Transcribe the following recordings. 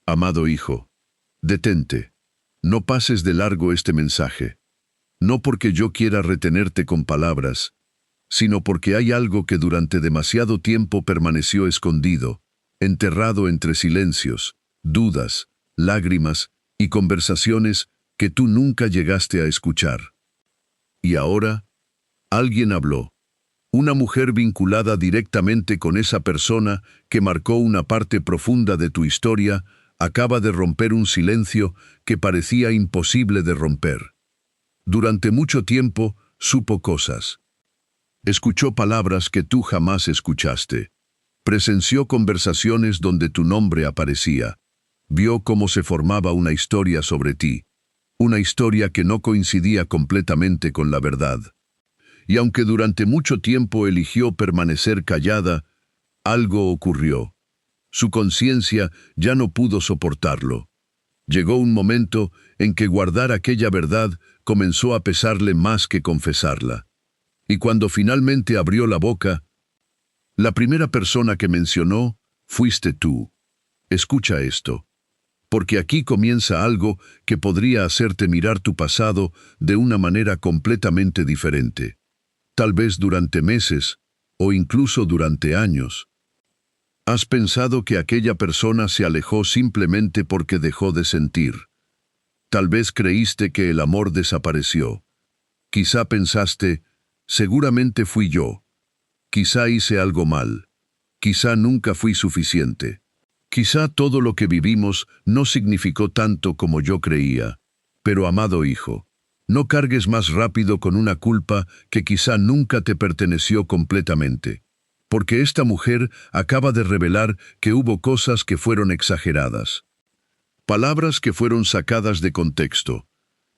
Amado hijo, detente. No pases de largo este mensaje. No porque yo quiera retenerte con palabras, sino porque hay algo que durante demasiado tiempo permaneció escondido, enterrado entre silencios, dudas, lágrimas y conversaciones que tú nunca llegaste a escuchar. Y ahora, alguien habló. Una mujer vinculada directamente con esa persona que marcó una parte profunda de tu historia acaba de romper un silencio que parecía imposible de romper. Durante mucho tiempo supo cosas. Escuchó palabras que tú jamás escuchaste. Presenció conversaciones donde tu nombre aparecía. Vio cómo se formaba una historia sobre ti. Una historia que no coincidía completamente con la verdad. Y aunque durante mucho tiempo eligió permanecer callada, algo ocurrió. Su conciencia ya no pudo soportarlo. Llegó un momento en que guardar aquella verdad comenzó a pesarle más que confesarla. Y cuando finalmente abrió la boca, la primera persona que mencionó fuiste tú. Escucha esto, porque aquí comienza algo que podría hacerte mirar tu pasado de una manera completamente diferente. Tal vez durante meses, o incluso durante años. Has pensado que aquella persona se alejó simplemente porque dejó de sentir. Tal vez creíste que el amor desapareció. Quizá pensaste, seguramente fui yo. Quizá hice algo mal. Quizá nunca fui suficiente. Quizá todo lo que vivimos no significó tanto como yo creía. Pero amado hijo, no cargues más rápido con una culpa que quizá nunca te perteneció completamente. Porque esta mujer acaba de revelar que hubo cosas que fueron exageradas. Palabras que fueron sacadas de contexto.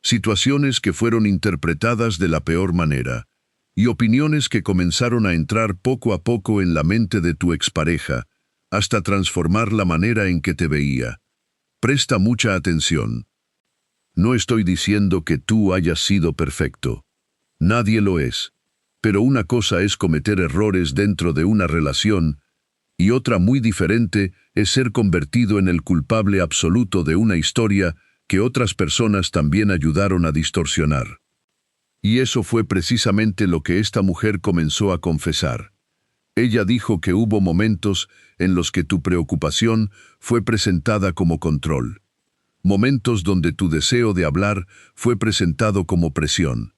Situaciones que fueron interpretadas de la peor manera. Y opiniones que comenzaron a entrar poco a poco en la mente de tu expareja, hasta transformar la manera en que te veía. Presta mucha atención. No estoy diciendo que tú hayas sido perfecto. Nadie lo es. Pero una cosa es cometer errores dentro de una relación, y otra muy diferente es ser convertido en el culpable absoluto de una historia que otras personas también ayudaron a distorsionar. Y eso fue precisamente lo que esta mujer comenzó a confesar. Ella dijo que hubo momentos en los que tu preocupación fue presentada como control. Momentos donde tu deseo de hablar fue presentado como presión.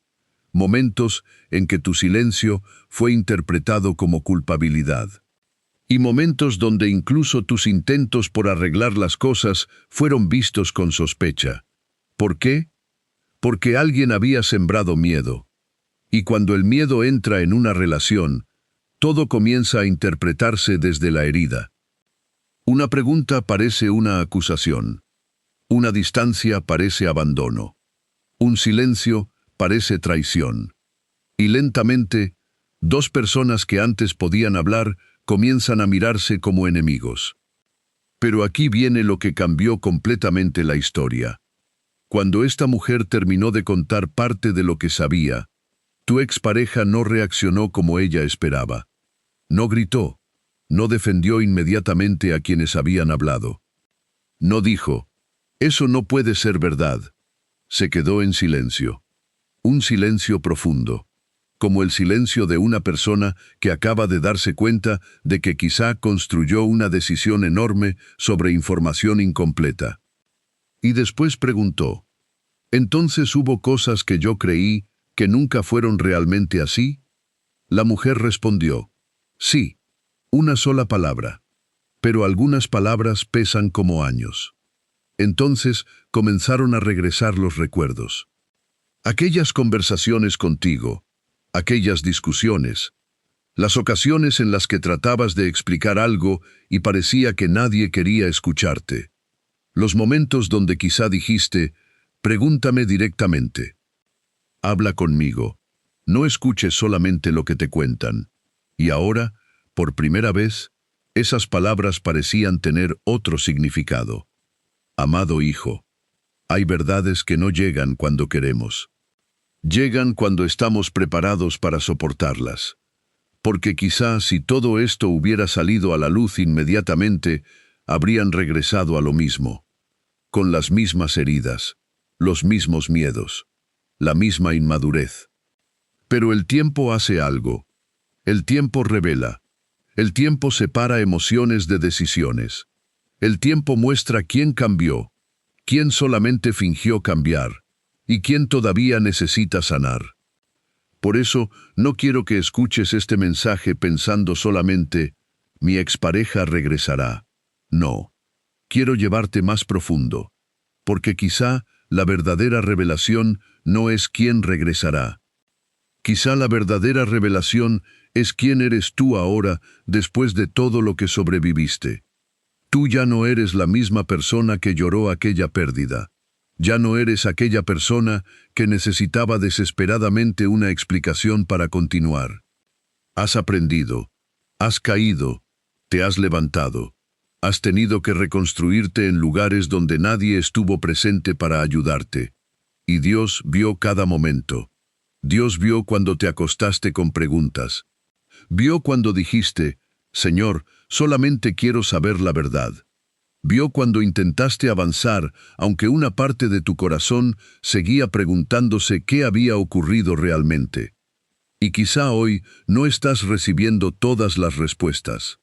Momentos en que tu silencio fue interpretado como culpabilidad. Y momentos donde incluso tus intentos por arreglar las cosas fueron vistos con sospecha. ¿Por qué? Porque alguien había sembrado miedo. Y cuando el miedo entra en una relación, todo comienza a interpretarse desde la herida. Una pregunta parece una acusación. Una distancia parece abandono. Un silencio parece traición. Y lentamente, dos personas que antes podían hablar comienzan a mirarse como enemigos. Pero aquí viene lo que cambió completamente la historia. Cuando esta mujer terminó de contar parte de lo que sabía, tu expareja no reaccionó como ella esperaba. No gritó, no defendió inmediatamente a quienes habían hablado. No dijo, eso no puede ser verdad. Se quedó en silencio. Un silencio profundo, como el silencio de una persona que acaba de darse cuenta de que quizá construyó una decisión enorme sobre información incompleta. Y después preguntó, ¿entonces hubo cosas que yo creí que nunca fueron realmente así? La mujer respondió, sí, una sola palabra, pero algunas palabras pesan como años. Entonces comenzaron a regresar los recuerdos. Aquellas conversaciones contigo, aquellas discusiones, las ocasiones en las que tratabas de explicar algo y parecía que nadie quería escucharte. Los momentos donde quizá dijiste, pregúntame directamente. Habla conmigo. No escuches solamente lo que te cuentan. Y ahora, por primera vez, esas palabras parecían tener otro significado. Amado hijo, hay verdades que no llegan cuando queremos. Llegan cuando estamos preparados para soportarlas. Porque quizá si todo esto hubiera salido a la luz inmediatamente, habrían regresado a lo mismo, con las mismas heridas, los mismos miedos, la misma inmadurez. Pero el tiempo hace algo. El tiempo revela. El tiempo separa emociones de decisiones. El tiempo muestra quién cambió, quién solamente fingió cambiar, y quién todavía necesita sanar. Por eso, no quiero que escuches este mensaje pensando solamente, mi expareja regresará. No. Quiero llevarte más profundo, porque quizá la verdadera revelación no es quién regresará. Quizá la verdadera revelación es quién eres tú ahora después de todo lo que sobreviviste. Tú ya no eres la misma persona que lloró aquella pérdida. Ya no eres aquella persona que necesitaba desesperadamente una explicación para continuar. Has aprendido, has caído, te has levantado. Has tenido que reconstruirte en lugares donde nadie estuvo presente para ayudarte. Y Dios vio cada momento. Dios vio cuando te acostaste con preguntas. Vio cuando dijiste, Señor, solamente quiero saber la verdad. Vio cuando intentaste avanzar, aunque una parte de tu corazón seguía preguntándose qué había ocurrido realmente. Y quizá hoy no estás recibiendo todas las respuestas.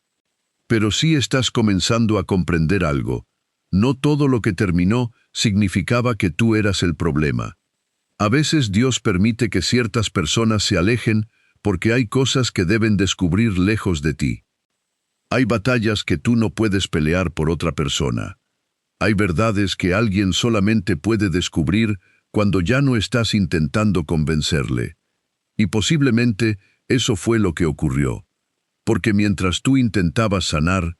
Pero sí estás comenzando a comprender algo. No todo lo que terminó significaba que tú eras el problema. A veces Dios permite que ciertas personas se alejen porque hay cosas que deben descubrir lejos de ti. Hay batallas que tú no puedes pelear por otra persona. Hay verdades que alguien solamente puede descubrir cuando ya no estás intentando convencerle. Y posiblemente eso fue lo que ocurrió. Porque mientras tú intentabas sanar,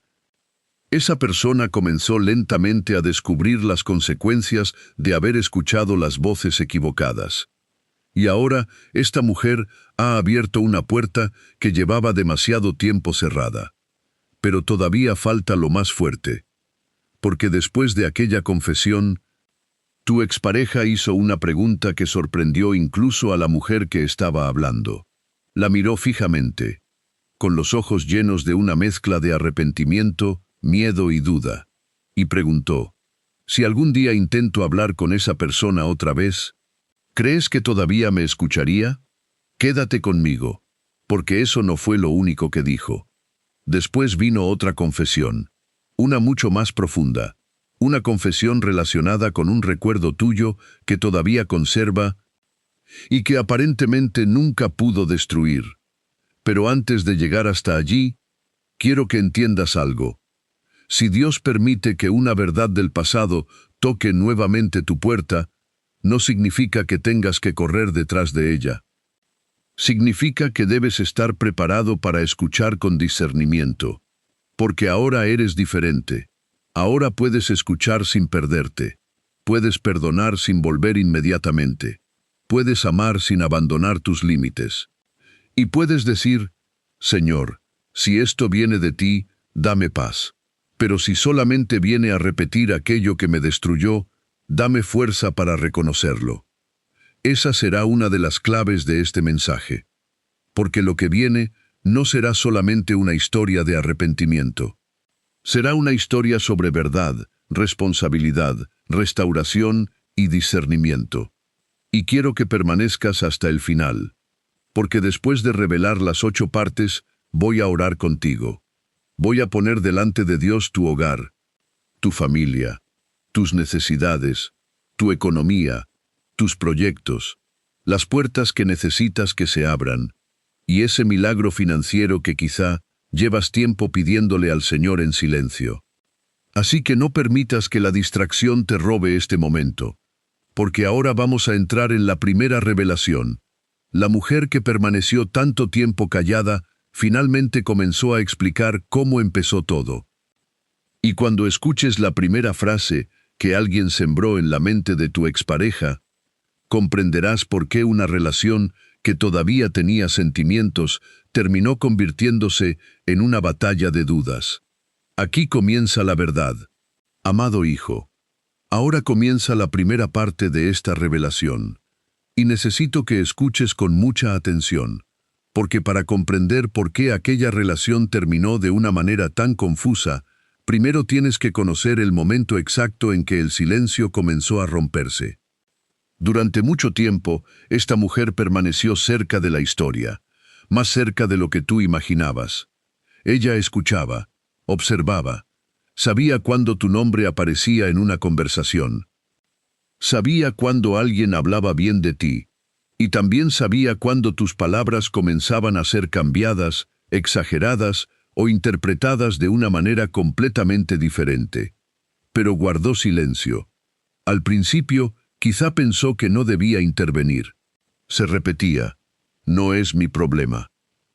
esa persona comenzó lentamente a descubrir las consecuencias de haber escuchado las voces equivocadas. Y ahora, esta mujer ha abierto una puerta que llevaba demasiado tiempo cerrada. Pero todavía falta lo más fuerte. Porque después de aquella confesión, tu expareja hizo una pregunta que sorprendió incluso a la mujer que estaba hablando. La miró fijamente, con los ojos llenos de una mezcla de arrepentimiento, miedo y duda, y preguntó, si algún día intento hablar con esa persona otra vez, ¿crees que todavía me escucharía? Quédate conmigo, porque eso no fue lo único que dijo. Después vino otra confesión, una mucho más profunda, una confesión relacionada con un recuerdo tuyo que todavía conserva y que aparentemente nunca pudo destruir. Pero antes de llegar hasta allí, quiero que entiendas algo. Si Dios permite que una verdad del pasado toque nuevamente tu puerta, no significa que tengas que correr detrás de ella. Significa que debes estar preparado para escuchar con discernimiento. Porque ahora eres diferente. Ahora puedes escuchar sin perderte. Puedes perdonar sin volver inmediatamente. Puedes amar sin abandonar tus límites. Y puedes decir, Señor, si esto viene de ti, dame paz. Pero si solamente viene a repetir aquello que me destruyó, dame fuerza para reconocerlo. Esa será una de las claves de este mensaje. Porque lo que viene no será solamente una historia de arrepentimiento. Será una historia sobre verdad, responsabilidad, restauración y discernimiento. Y quiero que permanezcas hasta el final. Porque después de revelar las 8 partes, voy a orar contigo. Voy a poner delante de Dios tu hogar, tu familia, tus necesidades, tu economía, tus proyectos, las puertas que necesitas que se abran, y ese milagro financiero que quizá llevas tiempo pidiéndole al Señor en silencio. Así que no permitas que la distracción te robe este momento, porque ahora vamos a entrar en la primera revelación. La mujer que permaneció tanto tiempo callada, finalmente comenzó a explicar cómo empezó todo. Y cuando escuches la primera frase que alguien sembró en la mente de tu expareja, comprenderás por qué una relación que todavía tenía sentimientos terminó convirtiéndose en una batalla de dudas. Aquí comienza la verdad. Amado hijo, ahora comienza la primera parte de esta revelación, y necesito que escuches con mucha atención, porque para comprender por qué aquella relación terminó de una manera tan confusa, primero tienes que conocer el momento exacto en que el silencio comenzó a romperse. Durante mucho tiempo, esta mujer permaneció cerca de la historia, más cerca de lo que tú imaginabas. Ella escuchaba, observaba, sabía cuándo tu nombre aparecía en una conversación. Sabía cuándo alguien hablaba bien de ti, y también sabía cuándo tus palabras comenzaban a ser cambiadas, exageradas o interpretadas de una manera completamente diferente. Pero guardó silencio. Al principio, quizá pensó que no debía intervenir. Se repetía, no es mi problema.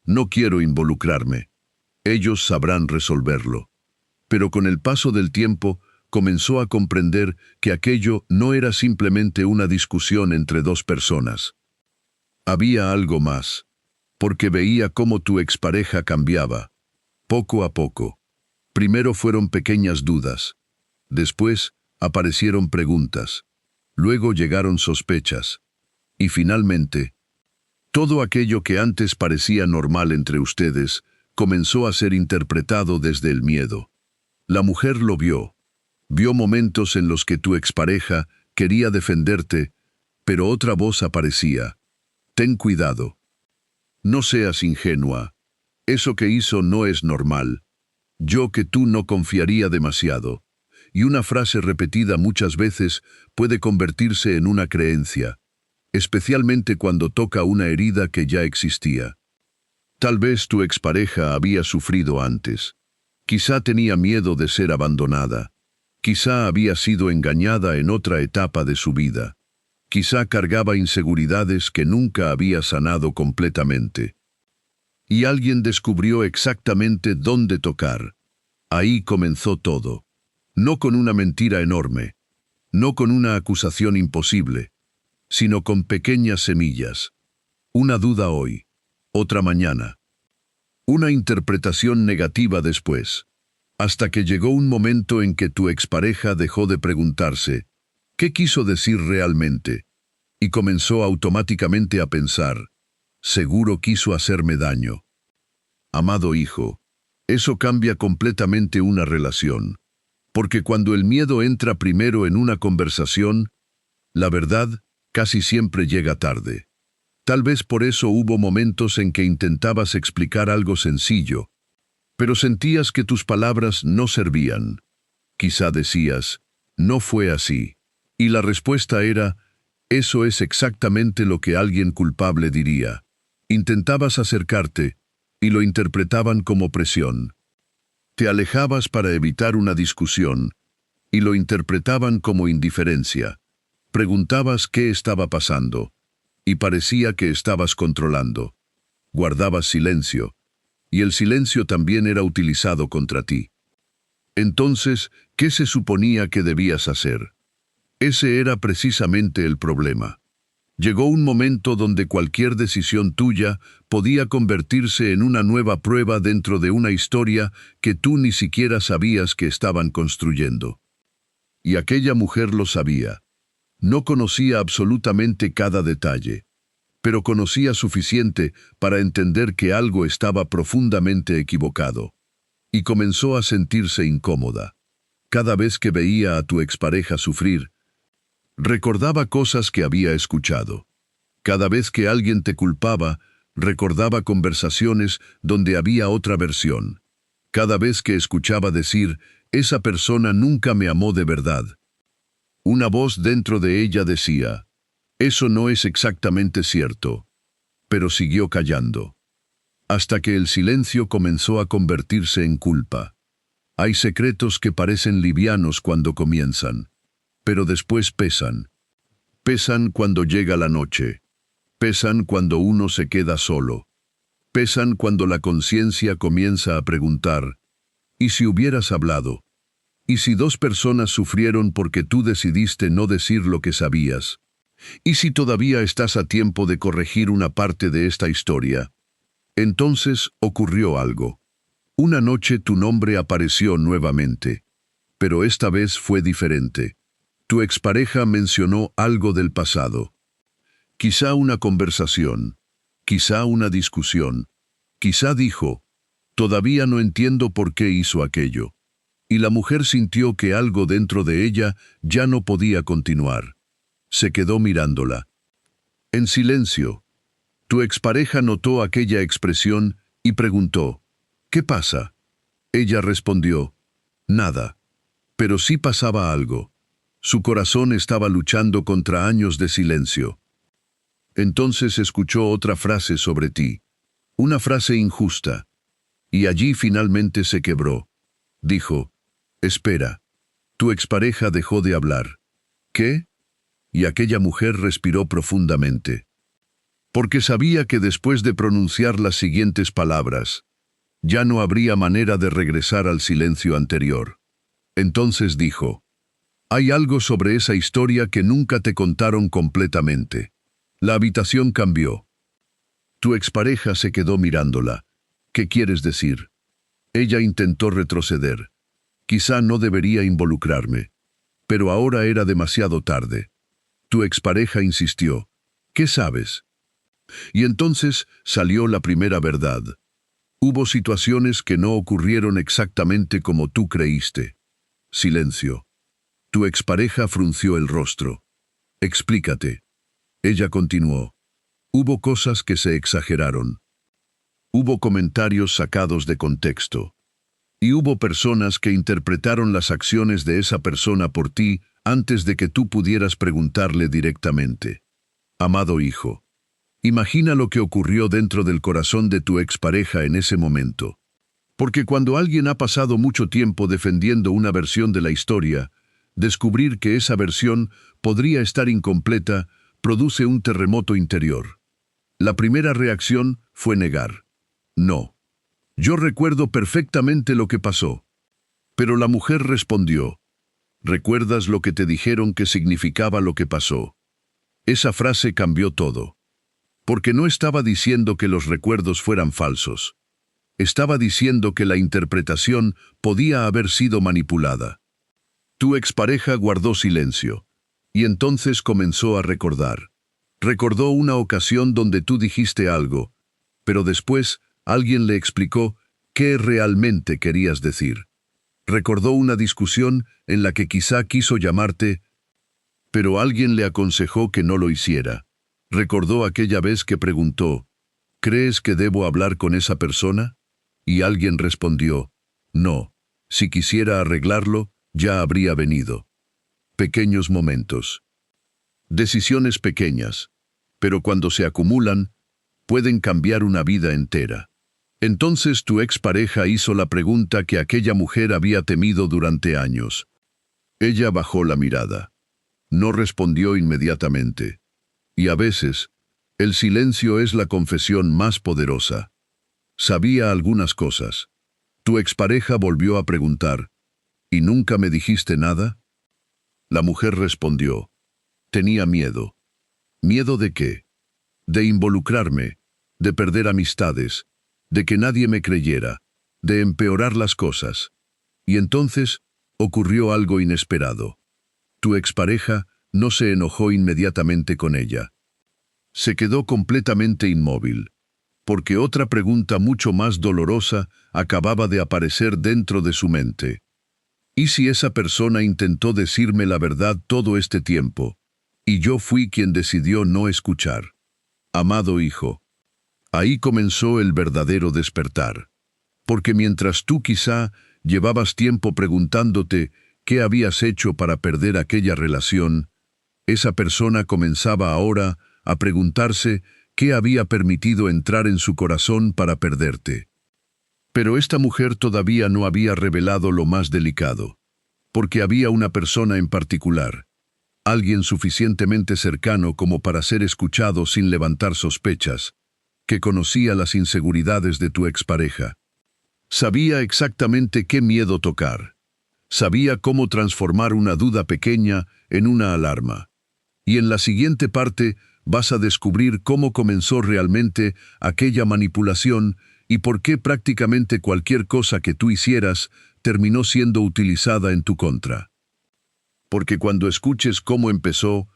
No quiero involucrarme. Ellos sabrán resolverlo. Pero con el paso del tiempo, comenzó a comprender que aquello no era simplemente una discusión entre dos personas. Había algo más, porque veía cómo tu expareja cambiaba, poco a poco. Primero fueron pequeñas dudas, después aparecieron preguntas, luego llegaron sospechas, y finalmente, todo aquello que antes parecía normal entre ustedes comenzó a ser interpretado desde el miedo. La mujer lo vio. Vio momentos en los que tu expareja quería defenderte, pero otra voz aparecía. Ten cuidado. No seas ingenua. Eso que hizo no es normal. Yo que tú no confiaría demasiado. Y una frase repetida muchas veces puede convertirse en una creencia, especialmente cuando toca una herida que ya existía. Tal vez tu expareja había sufrido antes. Quizá tenía miedo de ser abandonada. Quizá había sido engañada en otra etapa de su vida. Quizá cargaba inseguridades que nunca había sanado completamente. Y alguien descubrió exactamente dónde tocar. Ahí comenzó todo. No con una mentira enorme, no con una acusación imposible, sino con pequeñas semillas. Una duda hoy, otra mañana. Una interpretación negativa después. Hasta que llegó un momento en que tu expareja dejó de preguntarse, ¿qué quiso decir realmente? Y comenzó automáticamente a pensar, seguro quiso hacerme daño. Amado hijo, eso cambia completamente una relación, porque cuando el miedo entra primero en una conversación, la verdad casi siempre llega tarde. Tal vez por eso hubo momentos en que intentabas explicar algo sencillo, pero sentías que tus palabras no servían. Quizá decías, no fue así. Y la respuesta era, eso es exactamente lo que alguien culpable diría. Intentabas acercarte, y lo interpretaban como presión. Te alejabas para evitar una discusión, y lo interpretaban como indiferencia. Preguntabas qué estaba pasando, y parecía que estabas controlando. Guardabas silencio, y el silencio también era utilizado contra ti. Entonces, ¿qué se suponía que debías hacer? Ese era precisamente el problema. Llegó un momento donde cualquier decisión tuya podía convertirse en una nueva prueba dentro de una historia que tú ni siquiera sabías que estaban construyendo. Y aquella mujer lo sabía. No conocía absolutamente cada detalle, pero conocía suficiente para entender que algo estaba profundamente equivocado. Y comenzó a sentirse incómoda. Cada vez que veía a tu expareja sufrir, recordaba cosas que había escuchado. Cada vez que alguien te culpaba, recordaba conversaciones donde había otra versión. Cada vez que escuchaba decir, esa persona nunca me amó de verdad. Una voz dentro de ella decía, eso no es exactamente cierto, pero siguió callando. Hasta que el silencio comenzó a convertirse en culpa. Hay secretos que parecen livianos cuando comienzan, pero después pesan. Pesan cuando llega la noche. Pesan cuando uno se queda solo. Pesan cuando la conciencia comienza a preguntar, ¿y si hubieras hablado? ¿Y si dos personas sufrieron porque tú decidiste no decir lo que sabías? ¿Y si todavía estás a tiempo de corregir una parte de esta historia? Entonces ocurrió algo. Una noche tu nombre apareció nuevamente, pero esta vez fue diferente. Tu expareja mencionó algo del pasado. Quizá una conversación, quizá una discusión, quizá dijo, todavía no entiendo por qué hizo aquello. y la mujer sintió que algo dentro de ella ya no podía continuar. Se quedó mirándola. En silencio. Tu expareja notó aquella expresión y preguntó, ¿qué pasa? Ella respondió, nada. Pero sí pasaba algo. Su corazón estaba luchando contra años de silencio. Entonces escuchó otra frase sobre ti, una frase injusta, y allí finalmente se quebró. Dijo, espera, tu expareja dejó de hablar. ¿Qué? Y aquella mujer respiró profundamente. Porque sabía que después de pronunciar las siguientes palabras, ya no habría manera de regresar al silencio anterior. Entonces dijo, hay algo sobre esa historia que nunca te contaron completamente. La habitación cambió. Tu expareja se quedó mirándola. ¿Qué quieres decir? Ella intentó retroceder. Quizá no debería involucrarme. Pero ahora era demasiado tarde. Tu expareja insistió. ¿Qué sabes? Y entonces salió la primera verdad. Hubo situaciones que no ocurrieron exactamente como tú creíste. Silencio. Tu expareja frunció el rostro. Explícate. Ella continuó. Hubo cosas que se exageraron. Hubo comentarios sacados de contexto. Y hubo personas que interpretaron las acciones de esa persona por ti antes de que tú pudieras preguntarle directamente. Amado hijo, imagina lo que ocurrió dentro del corazón de tu expareja en ese momento. Porque cuando alguien ha pasado mucho tiempo defendiendo una versión de la historia, descubrir que esa versión podría estar incompleta produce un terremoto interior. La primera reacción fue negar. No. Yo recuerdo perfectamente lo que pasó. Pero la mujer respondió, ¿recuerdas lo que te dijeron que significaba lo que pasó? Esa frase cambió todo. Porque no estaba diciendo que los recuerdos fueran falsos. Estaba diciendo que la interpretación podía haber sido manipulada. Tu expareja guardó silencio, y entonces comenzó a recordar. Recordó una ocasión donde tú dijiste algo, pero después alguien le explicó qué realmente querías decir. Recordó una discusión en la que quizá quiso llamarte, pero alguien le aconsejó que no lo hiciera. Recordó aquella vez que preguntó, ¿crees que debo hablar con esa persona? Y alguien respondió, no, si quisiera arreglarlo, ya habría venido. Pequeños momentos. Decisiones pequeñas, pero cuando se acumulan, pueden cambiar una vida entera. Entonces tu expareja hizo la pregunta que aquella mujer había temido durante años. Ella bajó la mirada. No respondió inmediatamente. Y a veces, el silencio es la confesión más poderosa. Sabía algunas cosas. Tu expareja volvió a preguntar, ¿y nunca me dijiste nada? La mujer respondió, tenía miedo. ¿Miedo de qué? De involucrarme, de perder amistades, de que nadie me creyera, de empeorar las cosas. Y entonces ocurrió algo inesperado. Tu expareja no se enojó inmediatamente con ella. Se quedó completamente inmóvil, porque otra pregunta mucho más dolorosa acababa de aparecer dentro de su mente. ¿Y si esa persona intentó decirme la verdad todo este tiempo, y yo fui quien decidió no escuchar? Amado hijo, ahí comenzó el verdadero despertar. Porque mientras tú quizá llevabas tiempo preguntándote qué habías hecho para perder aquella relación, esa persona comenzaba ahora a preguntarse qué había permitido entrar en su corazón para perderte. Pero esta mujer todavía no había revelado lo más delicado, porque había una persona en particular, alguien suficientemente cercano como para ser escuchado sin levantar sospechas, que conocía las inseguridades de tu expareja. Sabía exactamente qué miedo tocar. Sabía cómo transformar una duda pequeña en una alarma. Y en la siguiente parte vas a descubrir cómo comenzó realmente aquella manipulación y por qué prácticamente cualquier cosa que tú hicieras terminó siendo utilizada en tu contra. Porque cuando escuches cómo empezó,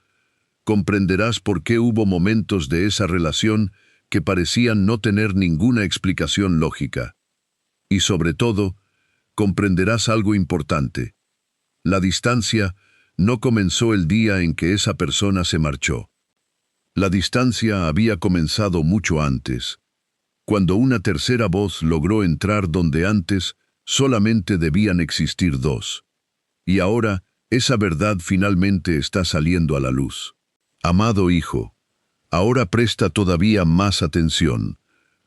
comprenderás por qué hubo momentos de esa relación que parecían no tener ninguna explicación lógica. Y sobre todo, comprenderás algo importante. La distancia no comenzó el día en que esa persona se marchó. La distancia había comenzado mucho antes, cuando una tercera voz logró entrar donde antes solamente debían existir dos. Y ahora, esa verdad finalmente está saliendo a la luz. Amado hijo, ahora presta todavía más atención,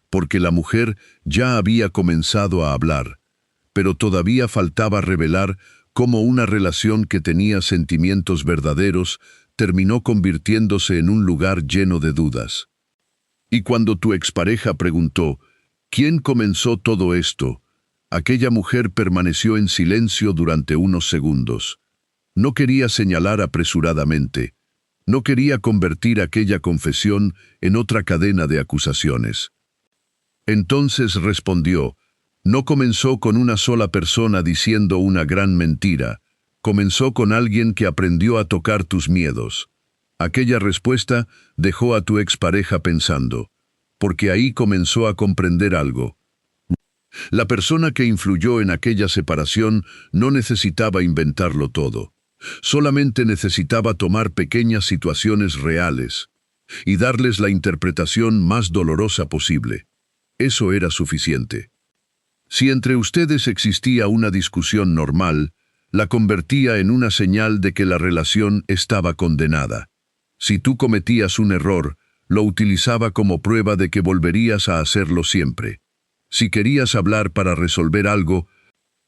porque la mujer ya había comenzado a hablar, pero todavía faltaba revelar cómo una relación que tenía sentimientos verdaderos terminó convirtiéndose en un lugar lleno de dudas. Y cuando tu expareja preguntó, ¿quién comenzó todo esto?, aquella mujer permaneció en silencio durante unos segundos. No quería señalar apresuradamente. No quería convertir aquella confesión en otra cadena de acusaciones. Entonces respondió, no comenzó con una sola persona diciendo una gran mentira, comenzó con alguien que aprendió a tocar tus miedos. Aquella respuesta dejó a tu expareja pensando, porque ahí comenzó a comprender algo. La persona que influyó en aquella separación no necesitaba inventarlo todo. Solamente necesitaba tomar pequeñas situaciones reales y darles la interpretación más dolorosa posible. Eso era suficiente. Si entre ustedes existía una discusión normal, la convertía en una señal de que la relación estaba condenada. Si tú cometías un error, lo utilizaba como prueba de que volverías a hacerlo siempre. Si querías hablar para resolver algo,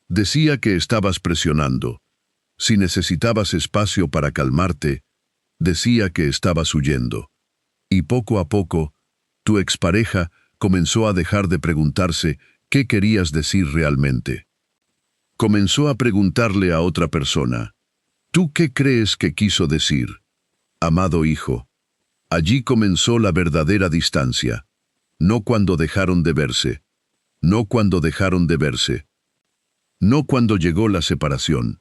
decía que estabas presionando. Si necesitabas espacio para calmarte, decía que estabas huyendo. Y poco a poco, tu expareja comenzó a dejar de preguntarse qué querías decir realmente. Comenzó a preguntarle a otra persona, ¿tú qué crees que quiso decir? Amado hijo, allí comenzó la verdadera distancia. No cuando dejaron de verse. No cuando dejaron de verse. No cuando llegó la separación.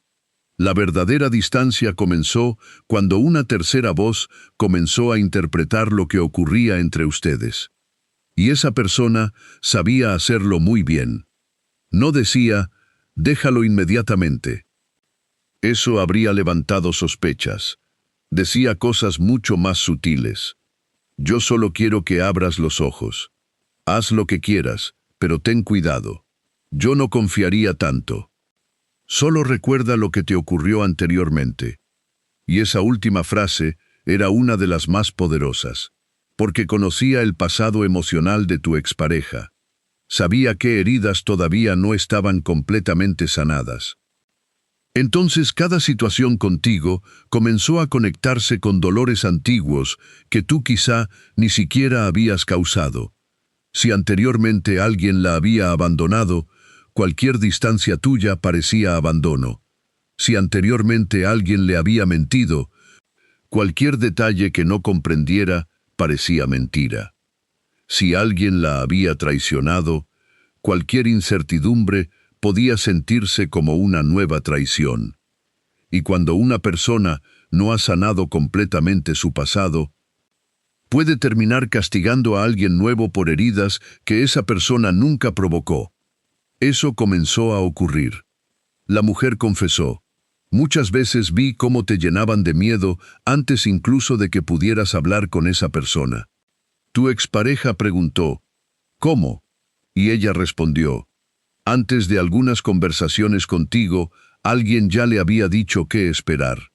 La verdadera distancia comenzó cuando una tercera voz comenzó a interpretar lo que ocurría entre ustedes. Y esa persona sabía hacerlo muy bien. No decía, déjalo inmediatamente. Eso habría levantado sospechas. Decía cosas mucho más sutiles. Yo solo quiero que abras los ojos. Haz lo que quieras, pero ten cuidado. Yo no confiaría tanto. Solo recuerda lo que te ocurrió anteriormente. Y esa última frase era una de las más poderosas, porque conocía el pasado emocional de tu expareja. Sabía qué heridas todavía no estaban completamente sanadas. Entonces cada situación contigo comenzó a conectarse con dolores antiguos que tú quizá ni siquiera habías causado. Si anteriormente alguien la había abandonado, cualquier distancia tuya parecía abandono. Si anteriormente alguien le había mentido, cualquier detalle que no comprendiera parecía mentira. Si alguien la había traicionado, cualquier incertidumbre podía sentirse como una nueva traición. Y cuando una persona no ha sanado completamente su pasado, puede terminar castigando a alguien nuevo por heridas que esa persona nunca provocó. Eso comenzó a ocurrir. La mujer confesó, muchas veces vi cómo te llenaban de miedo antes incluso de que pudieras hablar con esa persona. Tu expareja preguntó, ¿cómo? Y ella respondió, antes de algunas conversaciones contigo, alguien ya le había dicho qué esperar.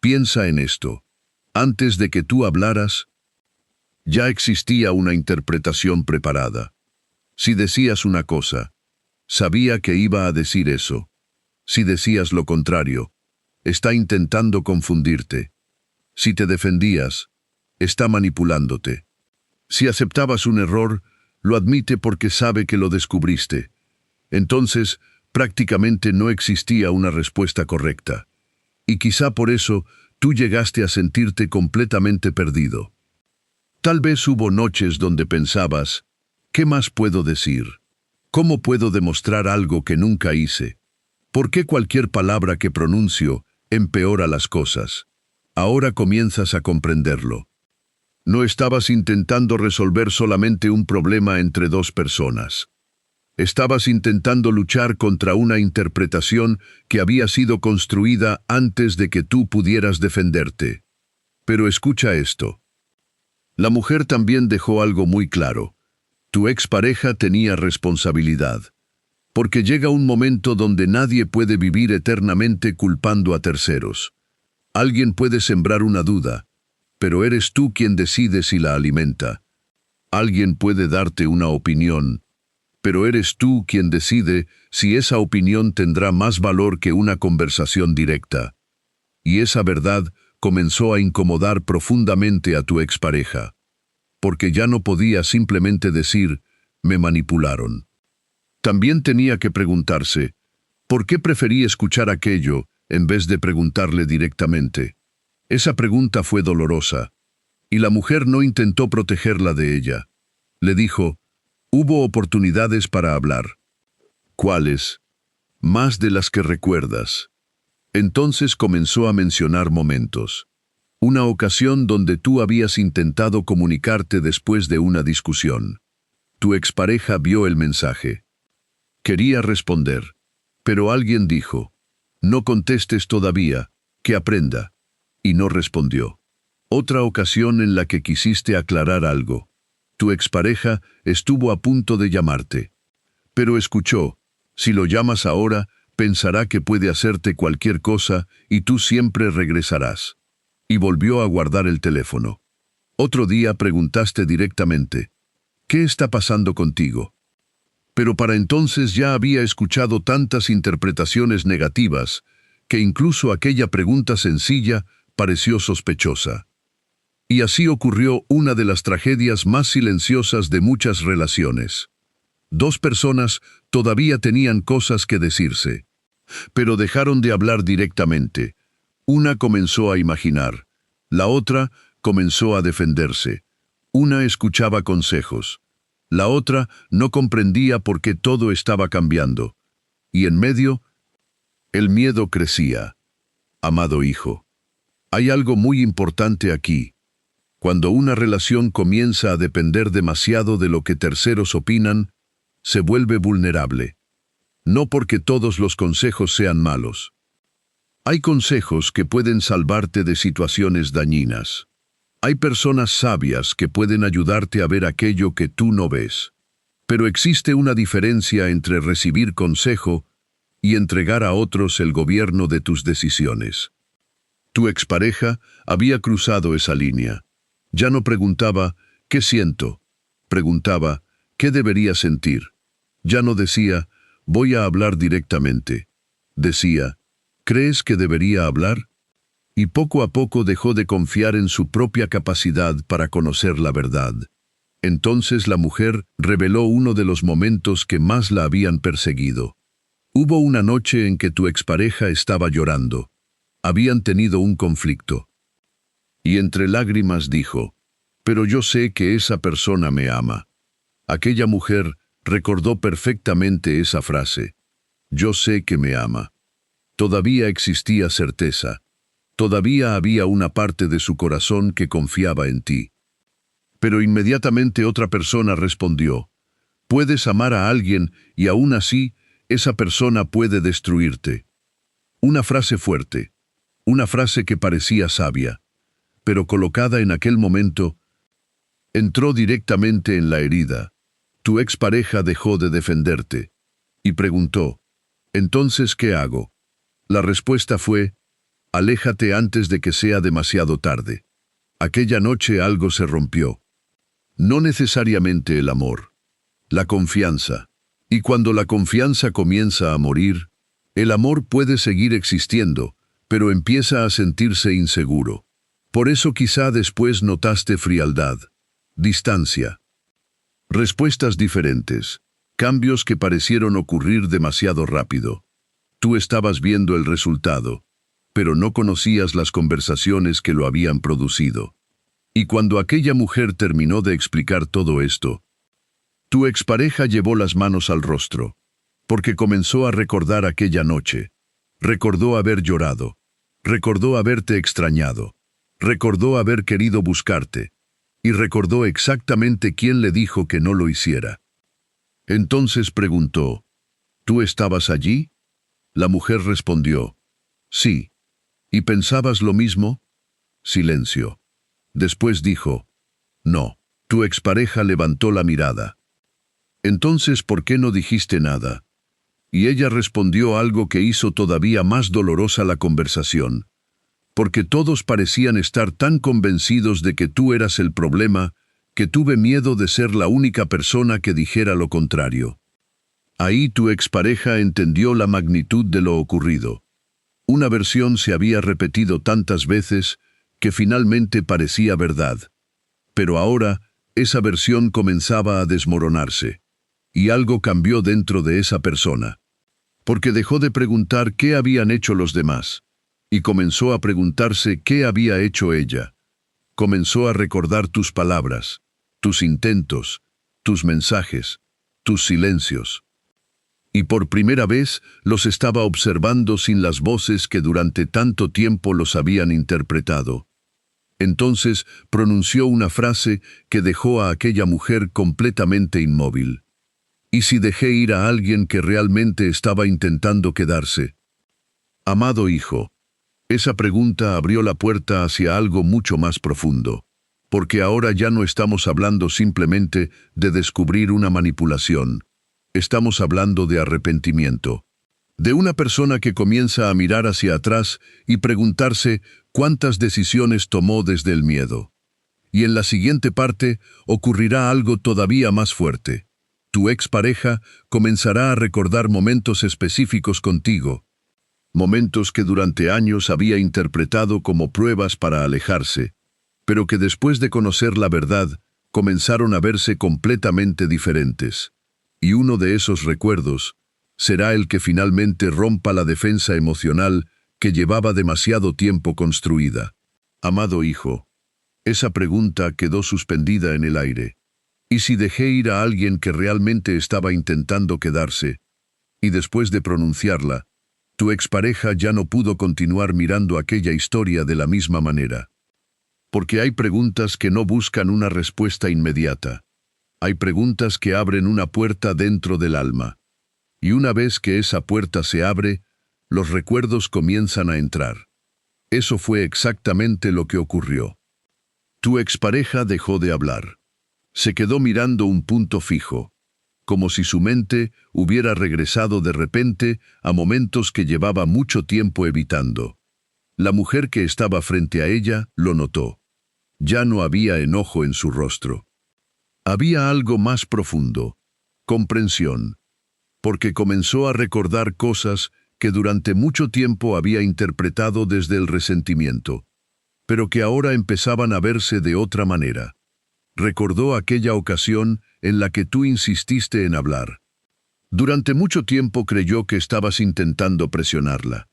Piensa en esto. Antes de que tú hablaras, ya existía una interpretación preparada. Si decías una cosa, sabía que iba a decir eso. Si decías lo contrario, está intentando confundirte. Si te defendías, está manipulándote. Si aceptabas un error, lo admite porque sabe que lo descubriste. Entonces, prácticamente no existía una respuesta correcta. Y quizá por eso, tú llegaste a sentirte completamente perdido. Tal vez hubo noches donde pensabas, ¿qué más puedo decir? ¿Cómo puedo demostrar algo que nunca hice? ¿Por qué cualquier palabra que pronuncio empeora las cosas? Ahora comienzas a comprenderlo. No estabas intentando resolver solamente un problema entre dos personas. Estabas intentando luchar contra una interpretación que había sido construida antes de que tú pudieras defenderte. Pero escucha esto. La mujer también dejó algo muy claro. Tu expareja tenía responsabilidad. Porque llega un momento donde nadie puede vivir eternamente culpando a terceros. Alguien puede sembrar una duda, pero eres tú quien decide si la alimenta. Alguien puede darte una opinión, pero eres tú quien decide si esa opinión tendrá más valor que una conversación directa. Y esa verdad comenzó a incomodar profundamente a tu expareja, porque ya no podía simplemente decir, me manipularon. También tenía que preguntarse, ¿por qué preferí escuchar aquello en vez de preguntarle directamente? Esa pregunta fue dolorosa, y la mujer no intentó protegerla de ella. Le dijo, hubo oportunidades para hablar. ¿Cuáles? Más de las que recuerdas. Entonces comenzó a mencionar momentos. Una ocasión donde tú habías intentado comunicarte después de una discusión. Tu expareja vio el mensaje. Quería responder, pero alguien dijo, no contestes todavía, que aprenda. Y no respondió. Otra ocasión en la que quisiste aclarar algo. Tu expareja estuvo a punto de llamarte. Pero escuchó, si lo llamas ahora, pensará que puede hacerte cualquier cosa y tú siempre regresarás. Y volvió a guardar el teléfono. Otro día preguntaste directamente, ¿qué está pasando contigo? Pero para entonces ya había escuchado tantas interpretaciones negativas que incluso aquella pregunta sencilla pareció sospechosa. Y así ocurrió una de las tragedias más silenciosas de muchas relaciones. Dos personas todavía tenían cosas que decirse, pero dejaron de hablar directamente. Una comenzó a imaginar, la otra comenzó a defenderse. Una escuchaba consejos, la otra no comprendía por qué todo estaba cambiando. Y en medio, el miedo crecía. Amado hijo, hay algo muy importante aquí. Cuando una relación comienza a depender demasiado de lo que terceros opinan, se vuelve vulnerable. No porque todos los consejos sean malos. Hay consejos que pueden salvarte de situaciones dañinas. Hay personas sabias que pueden ayudarte a ver aquello que tú no ves. Pero existe una diferencia entre recibir consejo y entregar a otros el gobierno de tus decisiones. Tu expareja había cruzado esa línea. Ya no preguntaba, ¿qué siento? Preguntaba, ¿qué debería sentir? Ya no decía, voy a hablar directamente. Decía, ¿crees que debería hablar? Y poco a poco dejó de confiar en su propia capacidad para conocer la verdad. Entonces la mujer reveló uno de los momentos que más la habían perseguido. Hubo una noche en que tu expareja estaba llorando. Habían tenido un conflicto. Y entre lágrimas dijo, pero yo sé que esa persona me ama. Aquella mujer recordó perfectamente esa frase. Yo sé que me ama. Todavía existía certeza. Todavía había una parte de su corazón que confiaba en ti. Pero inmediatamente otra persona respondió, puedes amar a alguien y aún así, esa persona puede destruirte. Una frase fuerte, una frase que parecía sabia, pero colocada en aquel momento, entró directamente en la herida. Tu expareja dejó de defenderte y preguntó, ¿entonces qué hago? La respuesta fue, aléjate antes de que sea demasiado tarde. Aquella noche algo se rompió. No necesariamente el amor, la confianza. Y cuando la confianza comienza a morir, el amor puede seguir existiendo, pero empieza a sentirse inseguro. Por eso quizá después notaste frialdad, distancia. Respuestas diferentes, cambios que parecieron ocurrir demasiado rápido. Tú estabas viendo el resultado, pero no conocías las conversaciones que lo habían producido. Y cuando aquella mujer terminó de explicar todo esto, tu expareja llevó las manos al rostro, porque comenzó a recordar aquella noche. Recordó haber llorado, recordó haberte extrañado, recordó haber querido buscarte, y recordó exactamente quién le dijo que no lo hiciera. Entonces preguntó, ¿tú estabas allí? La mujer respondió, sí. ¿Y pensabas lo mismo? Silencio. Después dijo, no. Tu expareja levantó la mirada. Entonces, ¿por qué no dijiste nada? Y ella respondió algo que hizo todavía más dolorosa la conversación. Porque todos parecían estar tan convencidos de que tú eras el problema, que tuve miedo de ser la única persona que dijera lo contrario. Ahí tu expareja entendió la magnitud de lo ocurrido. Una versión se había repetido tantas veces que finalmente parecía verdad. Pero ahora, esa versión comenzaba a desmoronarse. Y algo cambió dentro de esa persona. Porque dejó de preguntar qué habían hecho los demás. Y comenzó a preguntarse qué había hecho ella. Comenzó a recordar tus palabras, tus intentos, tus mensajes, tus silencios. Y por primera vez los estaba observando sin las voces que durante tanto tiempo los habían interpretado. Entonces pronunció una frase que dejó a aquella mujer completamente inmóvil. ¿Y si dejé ir a alguien que realmente estaba intentando quedarse? Amado hijo, esa pregunta abrió la puerta hacia algo mucho más profundo, porque ahora ya no estamos hablando simplemente de descubrir una manipulación. Estamos hablando de arrepentimiento. De una persona que comienza a mirar hacia atrás y preguntarse cuántas decisiones tomó desde el miedo. Y en la siguiente parte ocurrirá algo todavía más fuerte. Tu expareja comenzará a recordar momentos específicos contigo. Momentos que durante años había interpretado como pruebas para alejarse, pero que después de conocer la verdad, comenzaron a verse completamente diferentes. Y uno de esos recuerdos será el que finalmente rompa la defensa emocional que llevaba demasiado tiempo construida. Amado hijo, esa pregunta quedó suspendida en el aire. ¿Y si dejé ir a alguien que realmente estaba intentando quedarse? Y después de pronunciarla, tu expareja ya no pudo continuar mirando aquella historia de la misma manera. Porque hay preguntas que no buscan una respuesta inmediata. Hay preguntas que abren una puerta dentro del alma. Y una vez que esa puerta se abre, los recuerdos comienzan a entrar. Eso fue exactamente lo que ocurrió. Tu expareja dejó de hablar. Se quedó mirando un punto fijo, como si su mente hubiera regresado de repente a momentos que llevaba mucho tiempo evitando. La mujer que estaba frente a ella lo notó. Ya no había enojo en su rostro. Había algo más profundo, comprensión, porque comenzó a recordar cosas que durante mucho tiempo había interpretado desde el resentimiento, pero que ahora empezaban a verse de otra manera. Recordó aquella ocasión en la que tú insististe en hablar. Durante mucho tiempo creyó que estabas intentando presionarla,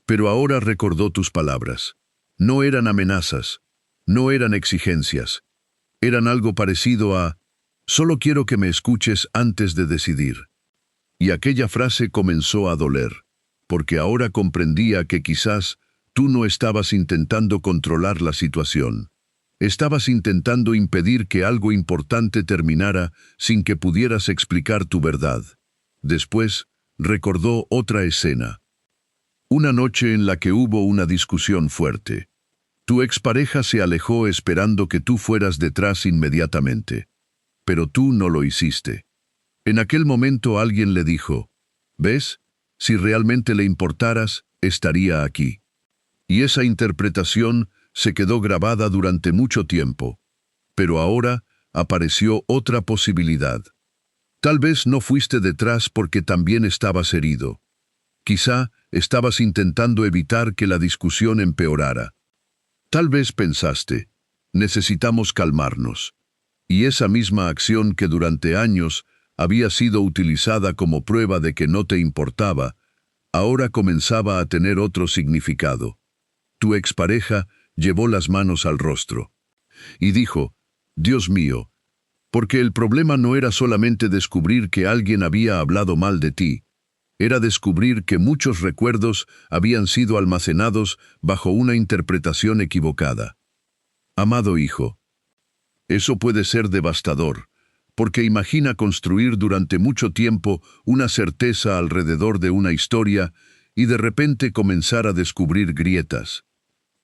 pero ahora recordó tus palabras. No eran amenazas, no eran exigencias, eran algo parecido a «solo quiero que me escuches antes de decidir». Y aquella frase comenzó a doler, porque ahora comprendía que quizás tú no estabas intentando controlar la situación. Estabas intentando impedir que algo importante terminara sin que pudieras explicar tu verdad. Después, recordó otra escena. Una noche en la que hubo una discusión fuerte. Tu expareja se alejó esperando que tú fueras detrás inmediatamente. Pero tú no lo hiciste. En aquel momento alguien le dijo, «¿Ves? Si realmente le importaras, estaría aquí». Y esa interpretación se quedó grabada durante mucho tiempo. Pero ahora apareció otra posibilidad. Tal vez no fuiste detrás porque también estabas herido. Quizá estabas intentando evitar que la discusión empeorara. Tal vez pensaste, necesitamos calmarnos. Y esa misma acción que durante años había sido utilizada como prueba de que no te importaba, ahora comenzaba a tener otro significado. Tu expareja llevó las manos al rostro y dijo, «Dios mío», porque el problema no era solamente descubrir que alguien había hablado mal de ti, era descubrir que muchos recuerdos habían sido almacenados bajo una interpretación equivocada. Amado hijo, eso puede ser devastador, porque imagina construir durante mucho tiempo una certeza alrededor de una historia y de repente comenzar a descubrir grietas.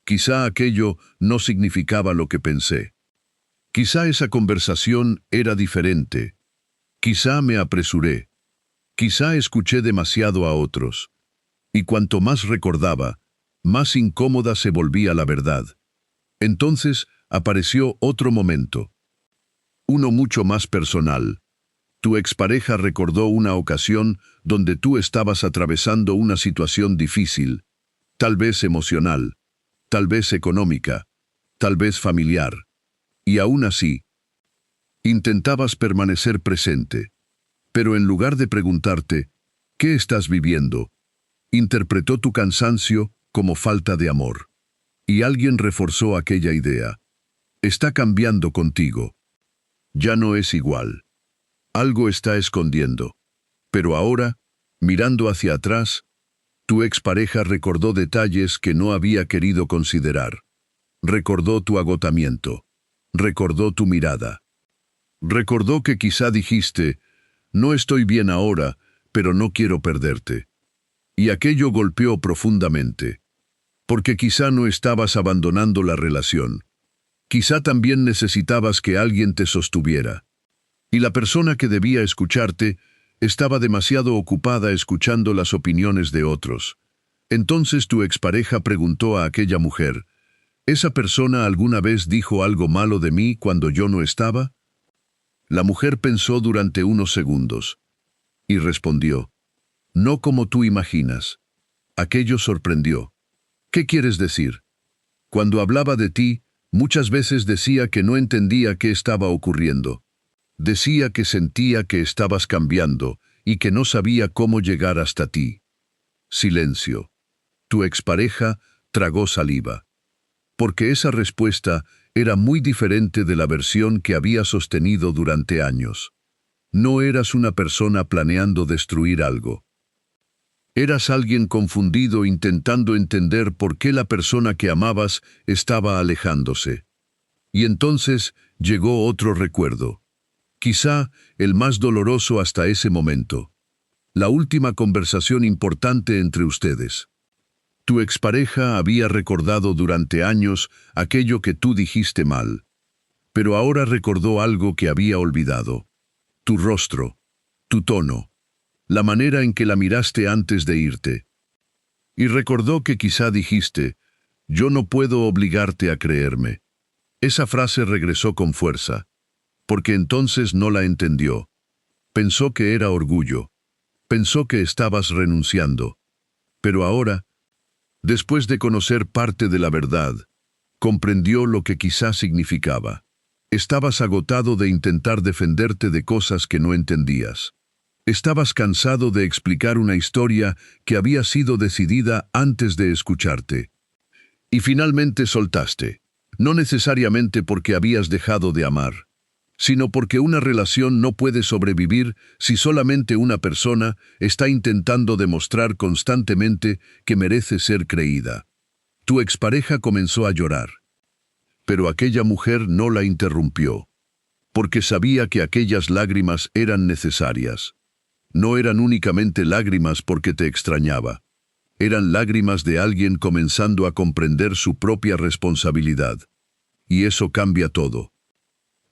Quizá aquello no significaba lo que pensé. Quizá esa conversación era diferente. Quizá me apresuré. Quizá escuché demasiado a otros. Y cuanto más recordaba, más incómoda se volvía la verdad. Entonces apareció otro momento. Uno mucho más personal. Tu expareja recordó una ocasión donde tú estabas atravesando una situación difícil, tal vez emocional, tal vez económica, tal vez familiar. Y aún así, intentabas permanecer presente. Pero en lugar de preguntarte, ¿qué estás viviendo?, interpretó tu cansancio como falta de amor. Y alguien reforzó aquella idea. Está cambiando contigo. Ya no es igual. Algo está escondiendo. Pero ahora, mirando hacia atrás, tu expareja recordó detalles que no había querido considerar. Recordó tu agotamiento. Recordó tu mirada. Recordó que quizá dijiste, no estoy bien ahora, pero no quiero perderte. Y aquello golpeó profundamente. Porque quizá no estabas abandonando la relación. Quizá también necesitabas que alguien te sostuviera. Y la persona que debía escucharte estaba demasiado ocupada escuchando las opiniones de otros. Entonces tu expareja preguntó a aquella mujer, ¿esa persona alguna vez dijo algo malo de mí cuando yo no estaba? La mujer pensó durante unos segundos y respondió, no como tú imaginas. Aquello sorprendió. ¿Qué quieres decir? Cuando hablaba de ti, muchas veces decía que no entendía qué estaba ocurriendo. Decía que sentía que estabas cambiando y que no sabía cómo llegar hasta ti. Silencio. Tu expareja tragó saliva. Porque esa respuesta era muy diferente de la versión que había sostenido durante años. No eras una persona planeando destruir algo. Eras alguien confundido intentando entender por qué la persona que amabas estaba alejándose. Y entonces llegó otro recuerdo. Quizá el más doloroso hasta ese momento. La última conversación importante entre ustedes. Tu expareja había recordado durante años aquello que tú dijiste mal. Pero ahora recordó algo que había olvidado. Tu rostro, tu tono, la manera en que la miraste antes de irte. Y recordó que quizá dijiste, yo no puedo obligarte a creerme. Esa frase regresó con fuerza, porque entonces no la entendió. Pensó que era orgullo. Pensó que estabas renunciando. Pero ahora, después de conocer parte de la verdad, comprendió lo que quizá significaba. Estabas agotado de intentar defenderte de cosas que no entendías. Estabas cansado de explicar una historia que había sido decidida antes de escucharte. Y finalmente soltaste, no necesariamente porque habías dejado de amar, sino porque una relación no puede sobrevivir si solamente una persona está intentando demostrar constantemente que merece ser creída. Tu expareja comenzó a llorar, pero aquella mujer no la interrumpió, porque sabía que aquellas lágrimas eran necesarias. No eran únicamente lágrimas porque te extrañaba. Eran lágrimas de alguien comenzando a comprender su propia responsabilidad. Y eso cambia todo.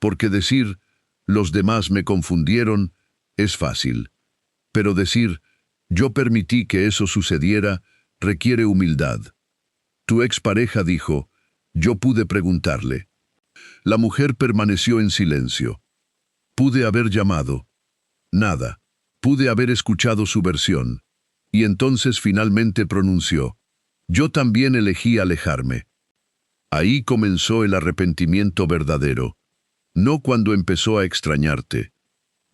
Porque decir, los demás me confundieron, es fácil. Pero decir, yo permití que eso sucediera, requiere humildad. Tu expareja dijo, yo pude preguntarle. La mujer permaneció en silencio. Pude haber llamado. Nada. Pude haber escuchado su versión. Y entonces finalmente pronunció, yo también elegí alejarme. Ahí comenzó el arrepentimiento verdadero. No cuando empezó a extrañarte.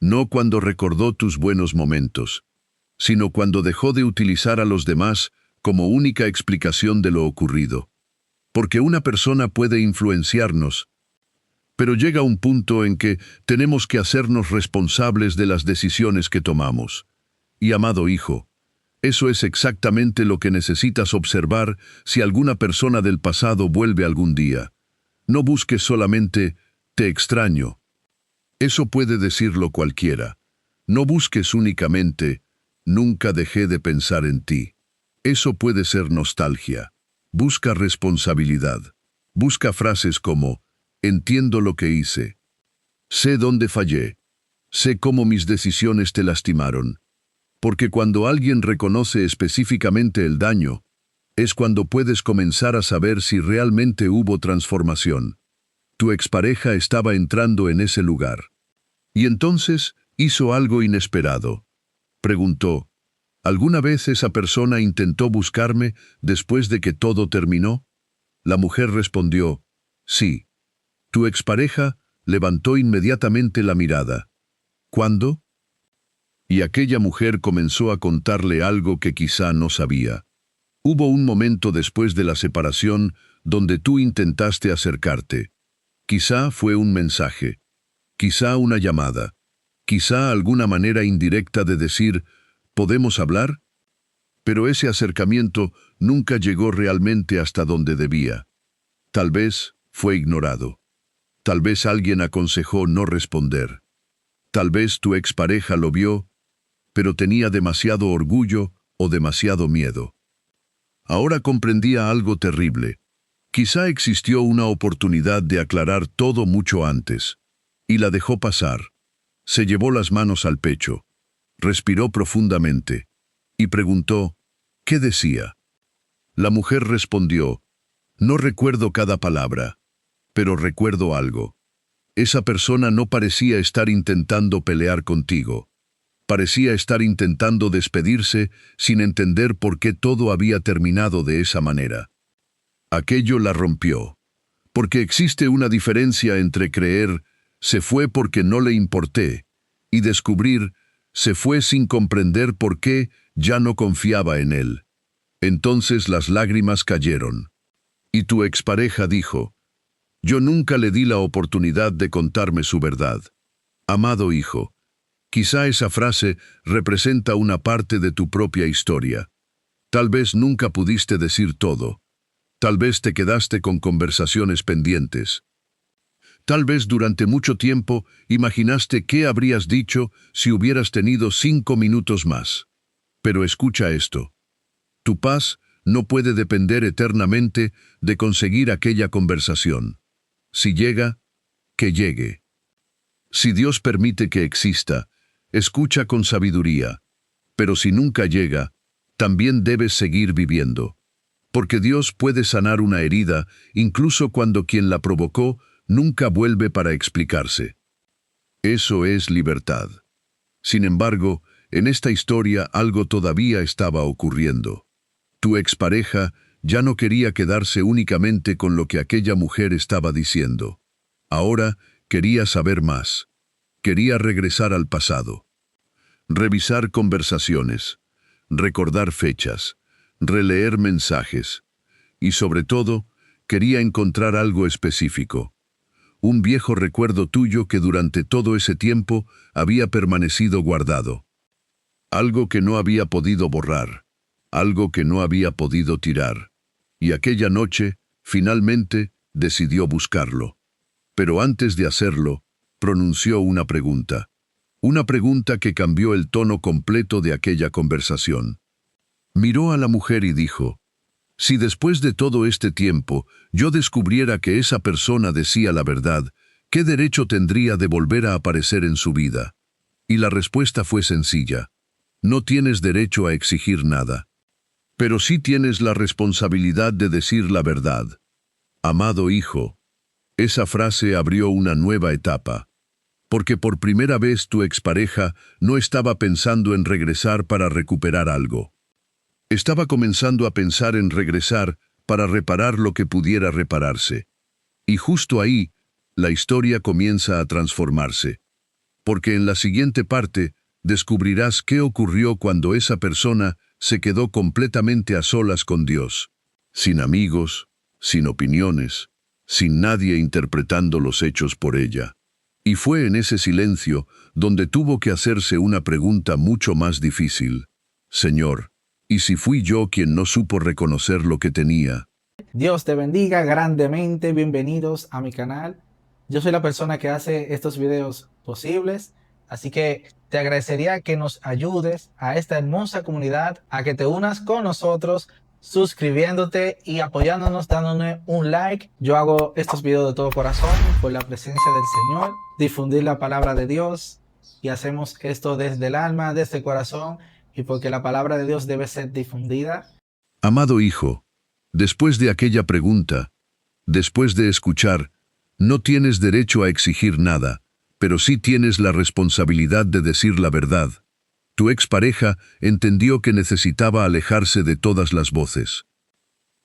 No cuando recordó tus buenos momentos. Sino cuando dejó de utilizar a los demás como única explicación de lo ocurrido. Porque una persona puede influenciarnos, pero llega un punto en que tenemos que hacernos responsables de las decisiones que tomamos. Y amado hijo, eso es exactamente lo que necesitas observar si alguna persona del pasado vuelve algún día. No busques solamente, te extraño. Eso puede decirlo cualquiera. No busques únicamente, nunca dejé de pensar en ti. Eso puede ser nostalgia. Busca responsabilidad. Busca frases como, entiendo lo que hice. Sé dónde fallé. Sé cómo mis decisiones te lastimaron. Porque cuando alguien reconoce específicamente el daño, es cuando puedes comenzar a saber si realmente hubo transformación. Tu expareja estaba entrando en ese lugar. Y entonces hizo algo inesperado. Preguntó, ¿alguna vez esa persona intentó buscarme después de que todo terminó? La mujer respondió, sí. Tu expareja levantó inmediatamente la mirada. ¿Cuándo? Y aquella mujer comenzó a contarle algo que quizá no sabía. Hubo un momento después de la separación donde tú intentaste acercarte. Quizá fue un mensaje, quizá una llamada, quizá alguna manera indirecta de decir, ¿podemos hablar? Pero ese acercamiento nunca llegó realmente hasta donde debía. Tal vez fue ignorado. Tal vez alguien aconsejó no responder. Tal vez tu expareja lo vio, pero tenía demasiado orgullo o demasiado miedo. Ahora comprendía algo terrible. Quizá existió una oportunidad de aclarar todo mucho antes, y la dejó pasar. Se llevó las manos al pecho, respiró profundamente, y preguntó, ¿qué decía? La mujer respondió, no recuerdo cada palabra, pero recuerdo algo. Esa persona no parecía estar intentando pelear contigo. Parecía estar intentando despedirse sin entender por qué todo había terminado de esa manera. Aquello la rompió. Porque existe una diferencia entre creer, se fue porque no le importé, y descubrir, se fue sin comprender por qué ya no confiaba en él. Entonces las lágrimas cayeron. Y tu expareja dijo, yo nunca le di la oportunidad de contarme su verdad. Amado hijo, quizá esa frase representa una parte de tu propia historia. Tal vez nunca pudiste decir todo. Tal vez te quedaste con conversaciones pendientes. Tal vez durante mucho tiempo imaginaste qué habrías dicho si hubieras tenido 5 minutos más. Pero escucha esto. Tu paz no puede depender eternamente de conseguir aquella conversación. Si llega, que llegue. Si Dios permite que exista, escucha con sabiduría. Pero si nunca llega, también debes seguir viviendo. Porque Dios puede sanar una herida incluso cuando quien la provocó nunca vuelve para explicarse. Eso es libertad. Sin embargo, en esta historia algo todavía estaba ocurriendo. Tu expareja ya no quería quedarse únicamente con lo que aquella mujer estaba diciendo. Ahora quería saber más. Quería regresar al pasado. Revisar conversaciones. Recordar fechas. Releer mensajes. Y sobre todo, quería encontrar algo específico. Un viejo recuerdo tuyo que durante todo ese tiempo había permanecido guardado. Algo que no había podido borrar. Algo que no había podido tirar. Y aquella noche, finalmente, decidió buscarlo. Pero antes de hacerlo, pronunció una pregunta. Una pregunta que cambió el tono completo de aquella conversación. Miró a la mujer y dijo, si después de todo este tiempo yo descubriera que esa persona decía la verdad, ¿qué derecho tendría de volver a aparecer en su vida? Y la respuesta fue sencilla. No tienes derecho a exigir nada. Pero sí tienes la responsabilidad de decir la verdad. Amado hijo, esa frase abrió una nueva etapa. Porque por primera vez tu expareja no estaba pensando en regresar para recuperar algo. Estaba comenzando a pensar en regresar para reparar lo que pudiera repararse. Y justo ahí, la historia comienza a transformarse. Porque en la siguiente parte, descubrirás qué ocurrió cuando esa persona se quedó completamente a solas con Dios. Sin amigos, sin opiniones, sin nadie interpretando los hechos por ella. Y fue en ese silencio donde tuvo que hacerse una pregunta mucho más difícil. Señor, ¿y si fui yo quien no supo reconocer lo que tenía? Dios te bendiga grandemente, bienvenidos a mi canal. Yo soy la persona que hace estos videos posibles, así que te agradecería que nos ayudes a esta hermosa comunidad, a que te unas con nosotros, suscribiéndote y apoyándonos, dándole un like. Yo hago estos videos de todo corazón por la presencia del Señor, difundir la palabra de Dios, y hacemos esto desde el alma, desde el corazón, y porque la palabra de Dios debe ser difundida. Amado hijo, después de aquella pregunta, después de escuchar, no tienes derecho a exigir nada, pero sí tienes la responsabilidad de decir la verdad. Tu expareja entendió que necesitaba alejarse de todas las voces.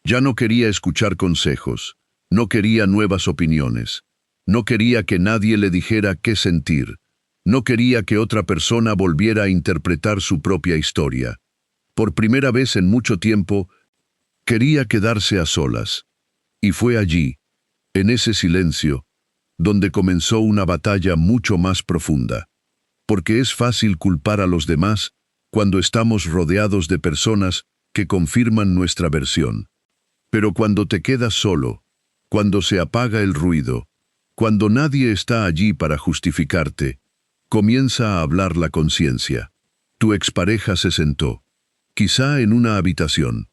Ya no quería escuchar consejos, no quería nuevas opiniones, no quería que nadie le dijera qué sentir, no quería que otra persona volviera a interpretar su propia historia. Por primera vez en mucho tiempo, quería quedarse a solas. Y fue allí, en ese silencio, donde comenzó una batalla mucho más profunda. Porque es fácil culpar a los demás cuando estamos rodeados de personas que confirman nuestra versión. Pero cuando te quedas solo, cuando se apaga el ruido, cuando nadie está allí para justificarte, comienza a hablar la conciencia. Tu expareja se sentó, quizá en una habitación,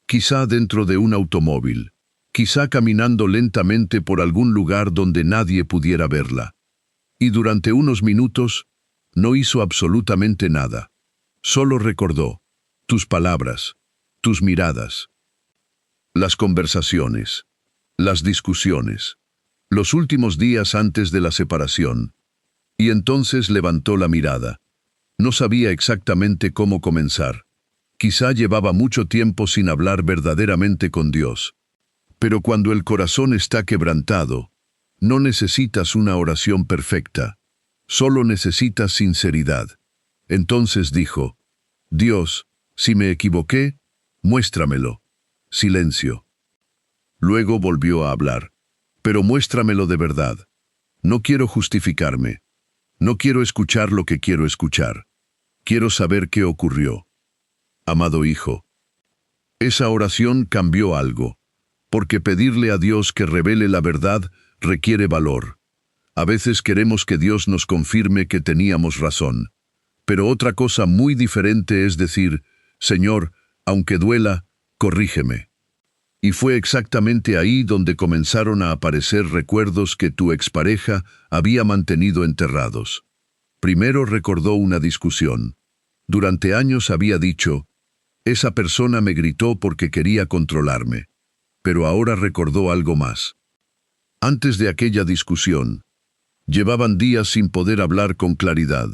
quizá dentro de un automóvil, quizá caminando lentamente por algún lugar donde nadie pudiera verla. Y durante unos minutos, no hizo absolutamente nada. Solo recordó tus palabras, tus miradas, las conversaciones, las discusiones, los últimos días antes de la separación. Y entonces levantó la mirada. No sabía exactamente cómo comenzar. Quizá llevaba mucho tiempo sin hablar verdaderamente con Dios. Pero cuando el corazón está quebrantado, no necesitas una oración perfecta. Solo necesitas sinceridad. Entonces dijo, Dios, si me equivoqué, muéstramelo. Silencio. Luego volvió a hablar. Pero muéstramelo de verdad. No quiero justificarme. No quiero escuchar lo que quiero escuchar. Quiero saber qué ocurrió. Amado hijo, esa oración cambió algo, porque pedirle a Dios que revele la verdad requiere valor. A veces queremos que Dios nos confirme que teníamos razón, pero otra cosa muy diferente es decir, Señor, aunque duela, corrígeme. Y fue exactamente ahí donde comenzaron a aparecer recuerdos que tu expareja había mantenido enterrados. Primero recordó una discusión. Durante años había dicho, esa persona me gritó porque quería controlarme. Pero ahora recordó algo más. Antes de aquella discusión, llevaban días sin poder hablar con claridad.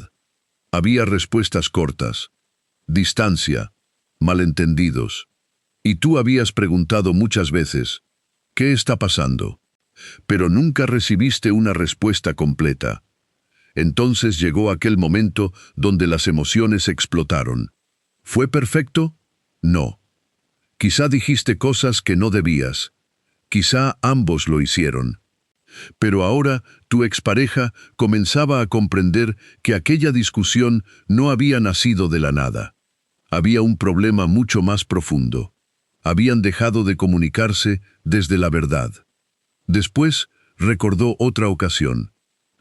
Había respuestas cortas, distancia, malentendidos. Y tú habías preguntado muchas veces, ¿qué está pasando? Pero nunca recibiste una respuesta completa. Entonces llegó aquel momento donde las emociones explotaron. ¿Fue perfecto? No. Quizá dijiste cosas que no debías. Quizá ambos lo hicieron. Pero ahora tu expareja comenzaba a comprender que aquella discusión no había nacido de la nada. Había un problema mucho más profundo. Habían dejado de comunicarse desde la verdad. Después recordó otra ocasión.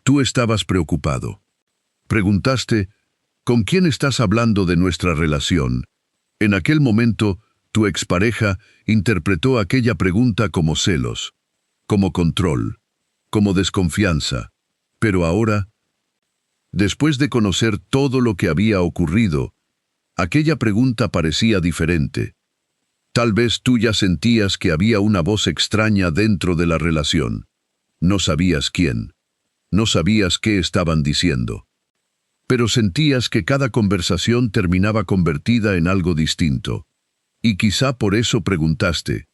Tú estabas preocupado. Preguntaste, ¿con quién estás hablando de nuestra relación? En aquel momento, tu expareja interpretó aquella pregunta como celos, como control, como desconfianza. Pero ahora, después de conocer todo lo que había ocurrido, aquella pregunta parecía diferente. Tal vez tú ya sentías que había una voz extraña dentro de la relación. No sabías quién. No sabías qué estaban diciendo. Pero sentías que cada conversación terminaba convertida en algo distinto. Y quizá por eso preguntaste,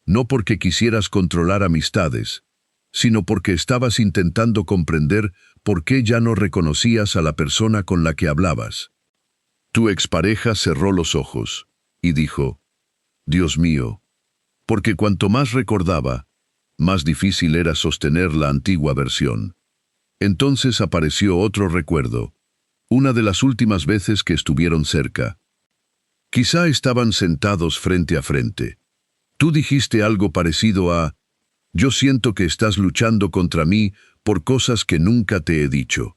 no porque quisieras controlar amistades, sino porque estabas intentando comprender por qué ya no reconocías a la persona con la que hablabas. Tu expareja cerró los ojos y dijo, Dios mío, porque cuanto más recordaba, más difícil era sostener la antigua versión. Entonces apareció otro recuerdo, una de las últimas veces que estuvieron cerca. Quizá estaban sentados frente a frente. Tú dijiste algo parecido a, Yo siento que estás luchando contra mí por cosas que nunca te he dicho.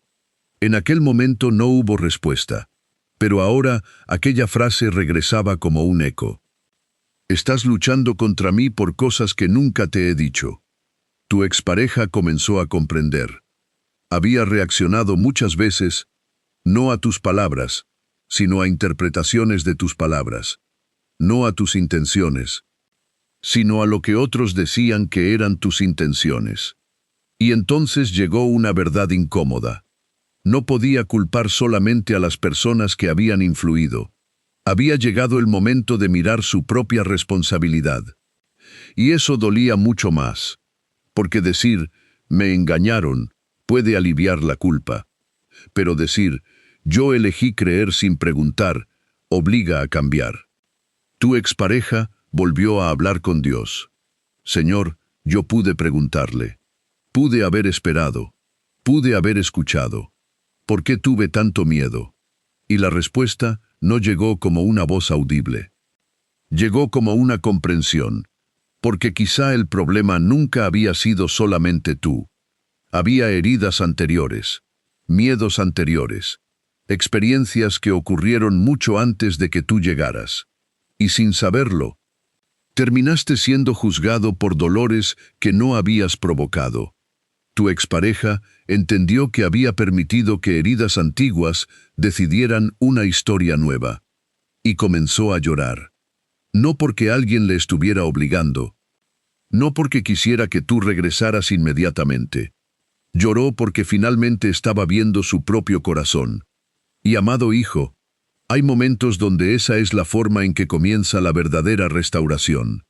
En aquel momento no hubo respuesta, pero ahora aquella frase regresaba como un eco. Estás luchando contra mí por cosas que nunca te he dicho. Tu expareja comenzó a comprender. Había reaccionado muchas veces, no a tus palabras, sino a interpretaciones de tus palabras, no a tus intenciones, sino a lo que otros decían que eran tus intenciones. Y entonces llegó una verdad incómoda. No podía culpar solamente a las personas que habían influido. Había llegado el momento de mirar su propia responsabilidad. Y eso dolía mucho más, porque decir, me engañaron, puede aliviar la culpa. Pero decir, yo elegí creer sin preguntar, obliga a cambiar. Tu expareja volvió a hablar con Dios. Señor, yo pude preguntarle. Pude haber esperado. Pude haber escuchado. ¿Por qué tuve tanto miedo? Y la respuesta no llegó como una voz audible. Llegó como una comprensión, porque quizá el problema nunca había sido solamente tú. Había heridas anteriores, miedos anteriores, experiencias que ocurrieron mucho antes de que tú llegaras. Y sin saberlo, terminaste siendo juzgado por dolores que no habías provocado. Tu expareja entendió que había permitido que heridas antiguas decidieran una historia nueva. Y comenzó a llorar. No porque alguien le estuviera obligando. No porque quisiera que tú regresaras inmediatamente. Lloró porque finalmente estaba viendo su propio corazón. Y amado hijo, hay momentos donde esa es la forma en que comienza la verdadera restauración.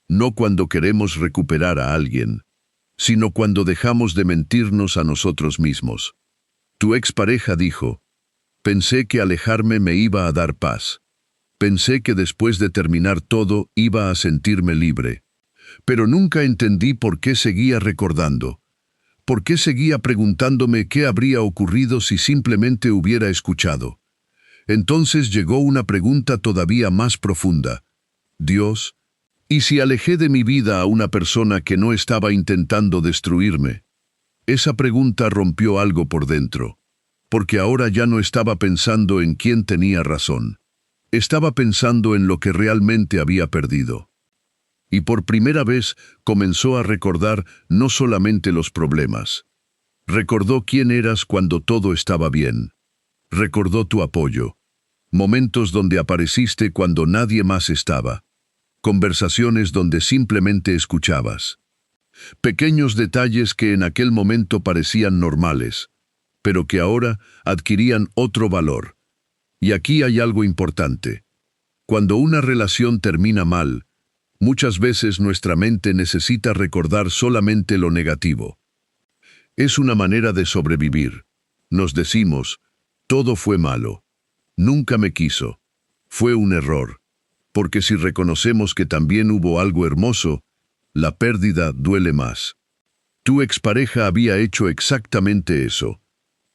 No cuando queremos recuperar a alguien, sino cuando dejamos de mentirnos a nosotros mismos. Tu expareja dijo, pensé que alejarme me iba a dar paz. Pensé que después de terminar todo iba a sentirme libre. Pero nunca entendí por qué seguía recordando. ¿Por qué seguía preguntándome qué habría ocurrido si simplemente hubiera escuchado? Entonces llegó una pregunta todavía más profunda. Dios, ¿y si alejé de mi vida a una persona que no estaba intentando destruirme? Esa pregunta rompió algo por dentro, porque ahora ya no estaba pensando en quién tenía razón. Estaba pensando en lo que realmente había perdido. Y por primera vez comenzó a recordar no solamente los problemas. Recordó quién eras cuando todo estaba bien. Recordó tu apoyo. Momentos donde apareciste cuando nadie más estaba. Conversaciones donde simplemente escuchabas. Pequeños detalles que en aquel momento parecían normales, pero que ahora adquirían otro valor. Y aquí hay algo importante. Cuando una relación termina mal, muchas veces nuestra mente necesita recordar solamente lo negativo. Es una manera de sobrevivir. Nos decimos, todo fue malo. Nunca me quiso. Fue un error. Porque si reconocemos que también hubo algo hermoso, la pérdida duele más. Tu expareja había hecho exactamente eso.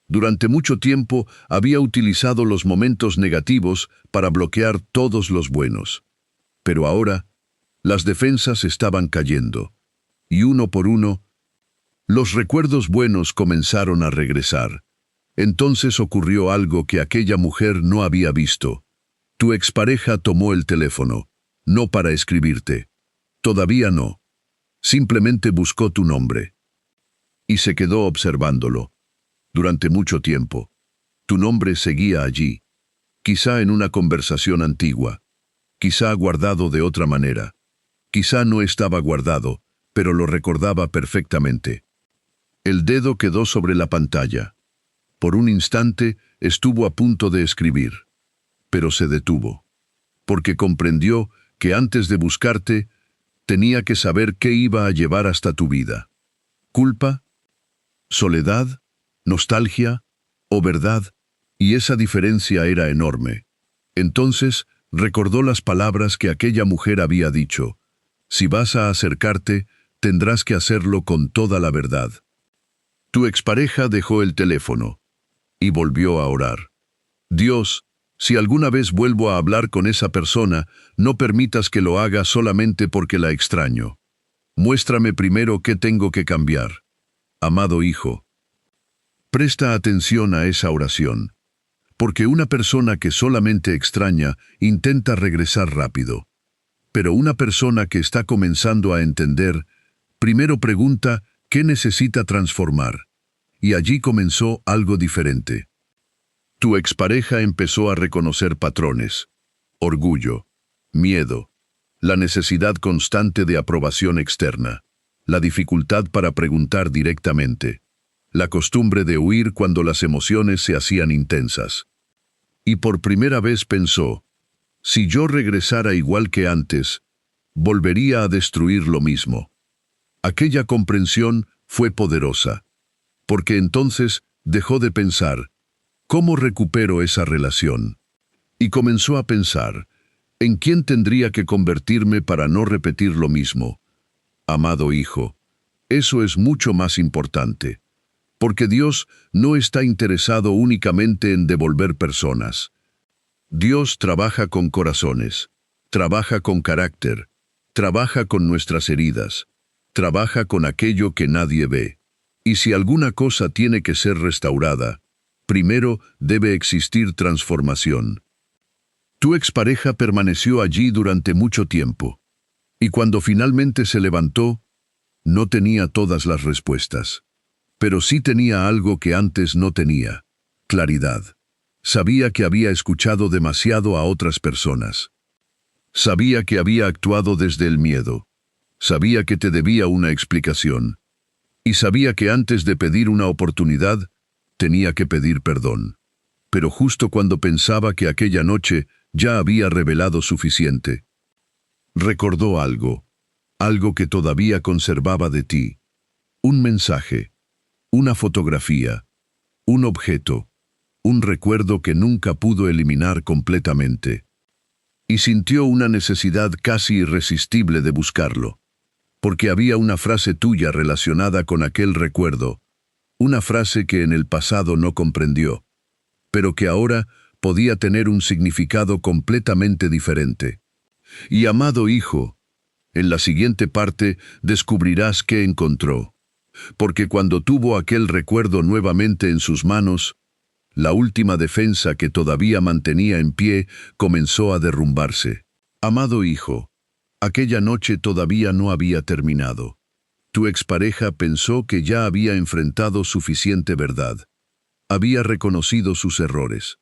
Durante mucho tiempo había utilizado los momentos negativos para bloquear todos los buenos. Pero ahora, las defensas estaban cayendo. Y uno por uno, los recuerdos buenos comenzaron a regresar. Entonces ocurrió algo que aquella mujer no había visto. Tu expareja tomó el teléfono, no para escribirte. Todavía no. Simplemente buscó tu nombre. Y se quedó observándolo. Durante mucho tiempo. Tu nombre seguía allí. Quizá en una conversación antigua. Quizá guardado de otra manera. Quizá no estaba guardado, pero lo recordaba perfectamente. El dedo quedó sobre la pantalla. Por un instante estuvo a punto de escribir, pero se detuvo, porque comprendió que antes de buscarte, tenía que saber qué iba a llevar hasta tu vida. ¿Culpa? ¿Soledad? ¿Nostalgia? ¿O verdad? Y esa diferencia era enorme. Entonces recordó las palabras que aquella mujer había dicho. Si vas a acercarte, tendrás que hacerlo con toda la verdad. Tu expareja dejó el teléfono y volvió a orar. Dios, si alguna vez vuelvo a hablar con esa persona, no permitas que lo haga solamente porque la extraño. Muéstrame primero qué tengo que cambiar. Amado hijo, presta atención a esa oración, porque una persona que solamente extraña intenta regresar rápido. Pero una persona que está comenzando a entender, primero pregunta qué necesita transformar. Y allí comenzó algo diferente. Tu expareja empezó a reconocer patrones: orgullo, miedo, la necesidad constante de aprobación externa, la dificultad para preguntar directamente, la costumbre de huir cuando las emociones se hacían intensas. Y por primera vez pensó: si yo regresara igual que antes, volvería a destruir lo mismo. Aquella comprensión fue poderosa, porque entonces dejó de pensar: ¿cómo recupero esa relación? Y comenzó a pensar: ¿en quién tendría que convertirme para no repetir lo mismo? Amado hijo, eso es mucho más importante, porque Dios no está interesado únicamente en devolver personas. Dios trabaja con corazones, trabaja con carácter, trabaja con nuestras heridas, trabaja con aquello que nadie ve. Y si alguna cosa tiene que ser restaurada, primero debe existir transformación. Tu expareja permaneció allí durante mucho tiempo, y cuando finalmente se levantó, no tenía todas las respuestas, pero sí tenía algo que antes no tenía: claridad. Sabía que había escuchado demasiado a otras personas. Sabía que había actuado desde el miedo. Sabía que te debía una explicación. Y sabía que antes de pedir una oportunidad, tenía que pedir perdón. Pero justo cuando pensaba que aquella noche ya había revelado suficiente, recordó algo que todavía conservaba de ti: un mensaje, una fotografía, un objeto, un recuerdo que nunca pudo eliminar completamente. Y sintió una necesidad casi irresistible de buscarlo, porque había una frase tuya relacionada con aquel recuerdo, una frase que en el pasado no comprendió, pero que ahora podía tener un significado completamente diferente. Y amado hijo, en la siguiente parte descubrirás qué encontró, porque cuando tuvo aquel recuerdo nuevamente en sus manos, la última defensa que todavía mantenía en pie comenzó a derrumbarse. Amado hijo, aquella noche todavía no había terminado. Tu expareja pensó que ya había enfrentado suficiente verdad. Había reconocido sus errores.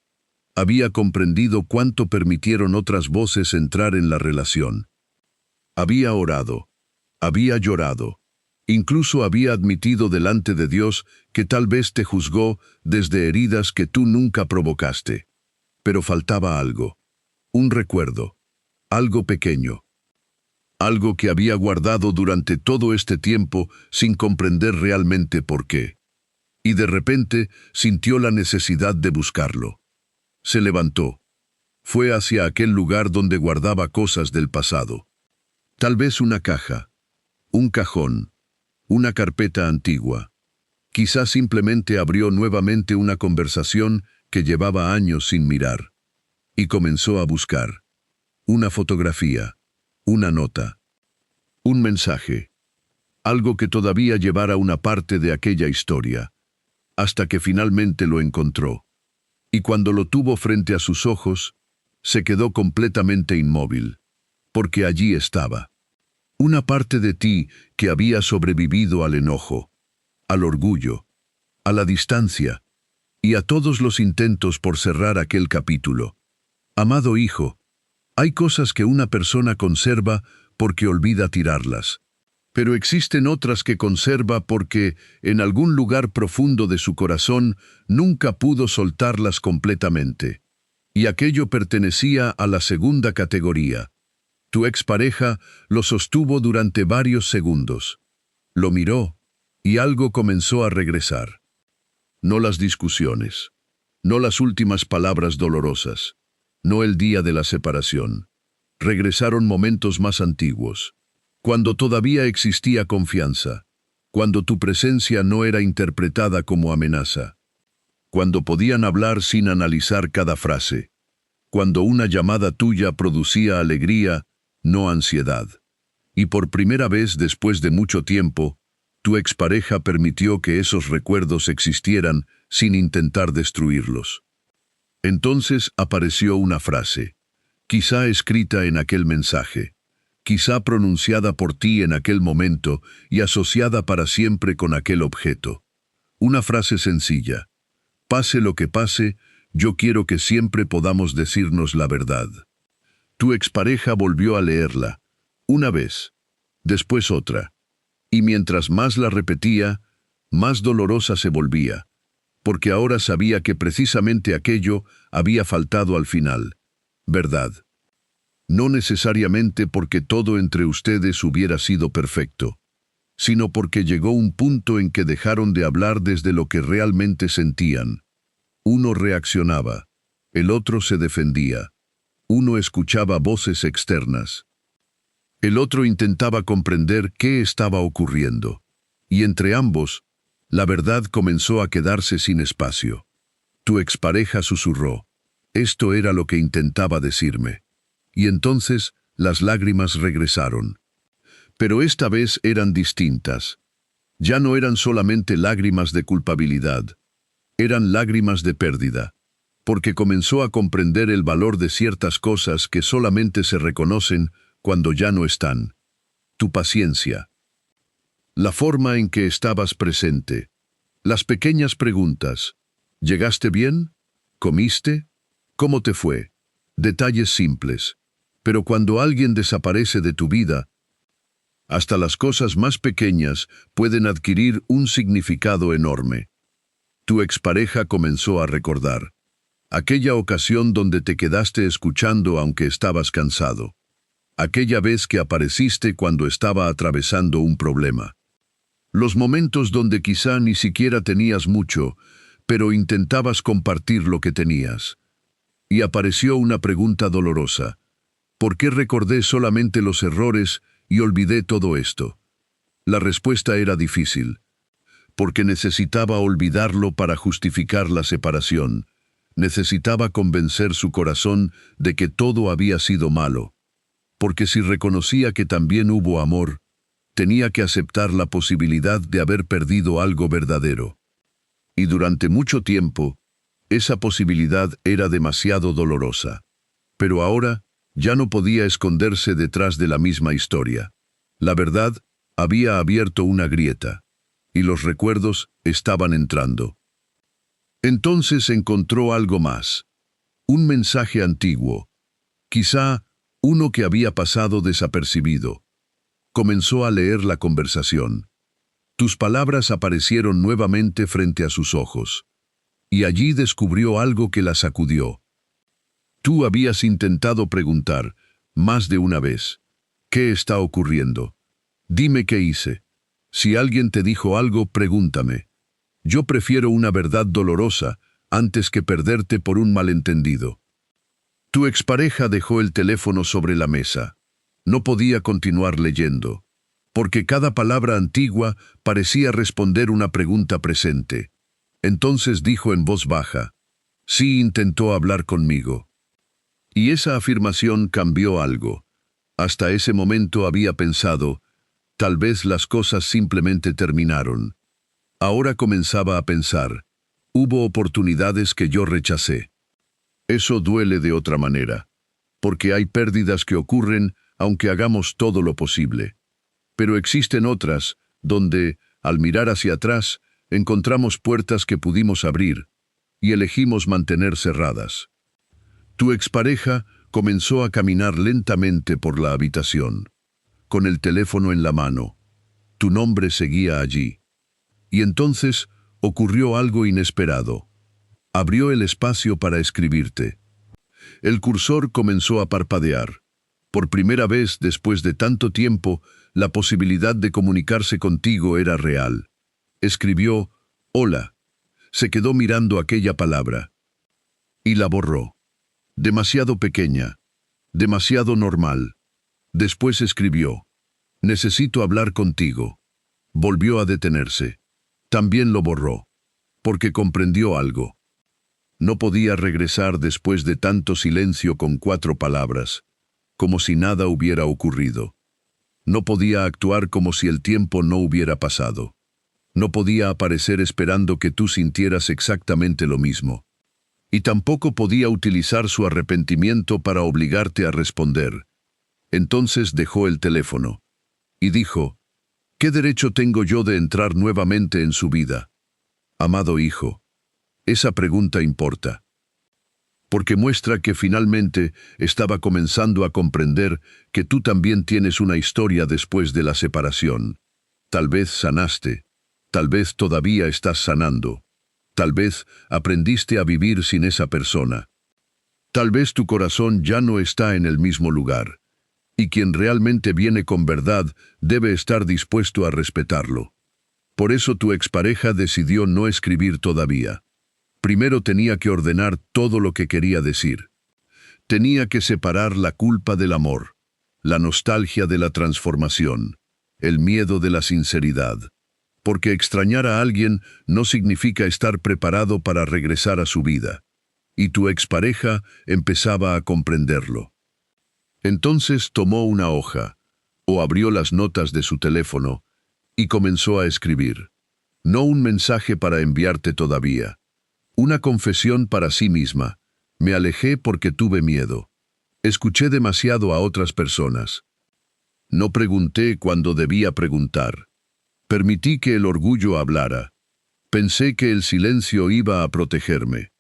Había comprendido cuánto permitieron otras voces entrar en la relación. Había orado. Había llorado. Incluso había admitido delante de Dios que tal vez te juzgó desde heridas que tú nunca provocaste. Pero faltaba algo. Un recuerdo. Algo pequeño. Algo que había guardado durante todo este tiempo sin comprender realmente por qué. Y de repente sintió la necesidad de buscarlo. Se levantó. Fue hacia aquel lugar donde guardaba cosas del pasado. Tal vez una caja, un cajón, una carpeta antigua. Quizás simplemente abrió nuevamente una conversación que llevaba años sin mirar. Y comenzó a buscar. Una fotografía, una nota, un mensaje, algo que todavía llevara una parte de aquella historia, hasta que finalmente lo encontró. Y cuando lo tuvo frente a sus ojos, se quedó completamente inmóvil, porque allí estaba. Una parte de ti que había sobrevivido al enojo, al orgullo, a la distancia y a todos los intentos por cerrar aquel capítulo. Amado hijo, hay cosas que una persona conserva porque olvida tirarlas, pero existen otras que conserva porque, en algún lugar profundo de su corazón, nunca pudo soltarlas completamente. Y aquello pertenecía a la segunda categoría. Tu expareja lo sostuvo durante varios segundos. Lo miró, y algo comenzó a regresar. No las discusiones, no las últimas palabras dolorosas, no el día de la separación. Regresaron momentos más antiguos, cuando todavía existía confianza, cuando tu presencia no era interpretada como amenaza, cuando podían hablar sin analizar cada frase, cuando una llamada tuya producía alegría, no ansiedad. Y por primera vez después de mucho tiempo, tu expareja permitió que esos recuerdos existieran sin intentar destruirlos. Entonces apareció una frase, quizá escrita en aquel mensaje, quizá pronunciada por ti en aquel momento y asociada para siempre con aquel objeto. Una frase sencilla. Pase lo que pase, yo quiero que siempre podamos decirnos la verdad. Tu expareja volvió a leerla, una vez, después otra, y mientras más la repetía, más dolorosa se volvía, porque ahora sabía que precisamente aquello había faltado al final. Verdad. No necesariamente porque todo entre ustedes hubiera sido perfecto, sino porque llegó un punto en que dejaron de hablar desde lo que realmente sentían. Uno reaccionaba, el otro se defendía. Uno escuchaba voces externas. El otro intentaba comprender qué estaba ocurriendo. Y entre ambos, la verdad comenzó a quedarse sin espacio. Tu expareja susurró. Esto era lo que intentaba decirme. Y entonces las lágrimas regresaron. Pero esta vez eran distintas. Ya no eran solamente lágrimas de culpabilidad. Eran lágrimas de pérdida. Porque comenzó a comprender el valor de ciertas cosas que solamente se reconocen cuando ya no están. Tu paciencia. La forma en que estabas presente. Las pequeñas preguntas. ¿Llegaste bien? ¿Comiste? ¿Cómo te fue? Detalles simples. Pero cuando alguien desaparece de tu vida, hasta las cosas más pequeñas pueden adquirir un significado enorme. Tu expareja comenzó a recordar. Aquella ocasión donde te quedaste escuchando aunque estabas cansado. Aquella vez que apareciste cuando estaba atravesando un problema. Los momentos donde quizá ni siquiera tenías mucho, pero intentabas compartir lo que tenías. Y apareció una pregunta dolorosa. ¿Por qué recordé solamente los errores y olvidé todo esto? La respuesta era difícil. Porque necesitaba olvidarlo para justificar la separación. Necesitaba convencer su corazón de que todo había sido malo. Porque si reconocía que también hubo amor, tenía que aceptar la posibilidad de haber perdido algo verdadero. Y durante mucho tiempo, esa posibilidad era demasiado dolorosa. Pero ahora, ya no podía esconderse detrás de la misma historia. La verdad había abierto una grieta, y los recuerdos estaban entrando. Entonces encontró algo más. Un mensaje antiguo. Quizá uno que había pasado desapercibido. Comenzó a leer la conversación. Tus palabras aparecieron nuevamente frente a sus ojos. Y allí descubrió algo que la sacudió. Tú habías intentado preguntar, más de una vez, ¿qué está ocurriendo? Dime qué hice. Si alguien te dijo algo, pregúntame. Yo prefiero una verdad dolorosa antes que perderte por un malentendido. Tu expareja dejó el teléfono sobre la mesa. No podía continuar leyendo, porque cada palabra antigua parecía responder una pregunta presente. Entonces dijo en voz baja, sí intentó hablar conmigo. Y esa afirmación cambió algo. Hasta ese momento había pensado, tal vez las cosas simplemente terminaron. Ahora comenzaba a pensar, hubo oportunidades que yo rechacé. Eso duele de otra manera, porque hay pérdidas que ocurren aunque hagamos todo lo posible. Pero existen otras, donde, al mirar hacia atrás, encontramos puertas que pudimos abrir, y elegimos mantener cerradas. Tu expareja comenzó a caminar lentamente por la habitación, con el teléfono en la mano. Tu nombre seguía allí. Y entonces ocurrió algo inesperado. Abrió el espacio para escribirte. El cursor comenzó a parpadear. Por primera vez después de tanto tiempo, la posibilidad de comunicarse contigo era real. Escribió, hola. Se quedó mirando aquella palabra. Y la borró. Demasiado pequeña. Demasiado normal. Después escribió, necesito hablar contigo. Volvió a detenerse. También lo borró. Porque comprendió algo. No podía regresar después de tanto silencio con 4 palabras, como si nada hubiera ocurrido. No podía actuar como si el tiempo no hubiera pasado. No podía aparecer esperando que tú sintieras exactamente lo mismo. Y tampoco podía utilizar su arrepentimiento para obligarte a responder. Entonces dejó el teléfono y dijo: ¿qué derecho tengo yo de entrar nuevamente en su vida? Amado hijo, esa pregunta importa, porque muestra que finalmente estaba comenzando a comprender que tú también tienes una historia después de la separación. Tal vez sanaste, tal vez todavía estás sanando, tal vez aprendiste a vivir sin esa persona. Tal vez tu corazón ya no está en el mismo lugar, y quien realmente viene con verdad debe estar dispuesto a respetarlo. Por eso tu expareja decidió no escribir todavía. Primero tenía que ordenar todo lo que quería decir. Tenía que separar la culpa del amor, la nostalgia de la transformación, el miedo de la sinceridad. Porque extrañar a alguien no significa estar preparado para regresar a su vida. Y tu expareja empezaba a comprenderlo. Entonces tomó una hoja, o abrió las notas de su teléfono, y comenzó a escribir. No un mensaje para enviarte todavía. Una confesión para sí misma. Me alejé porque tuve miedo. Escuché demasiado a otras personas. No pregunté cuando debía preguntar. Permití que el orgullo hablara. Pensé que el silencio iba a protegerme.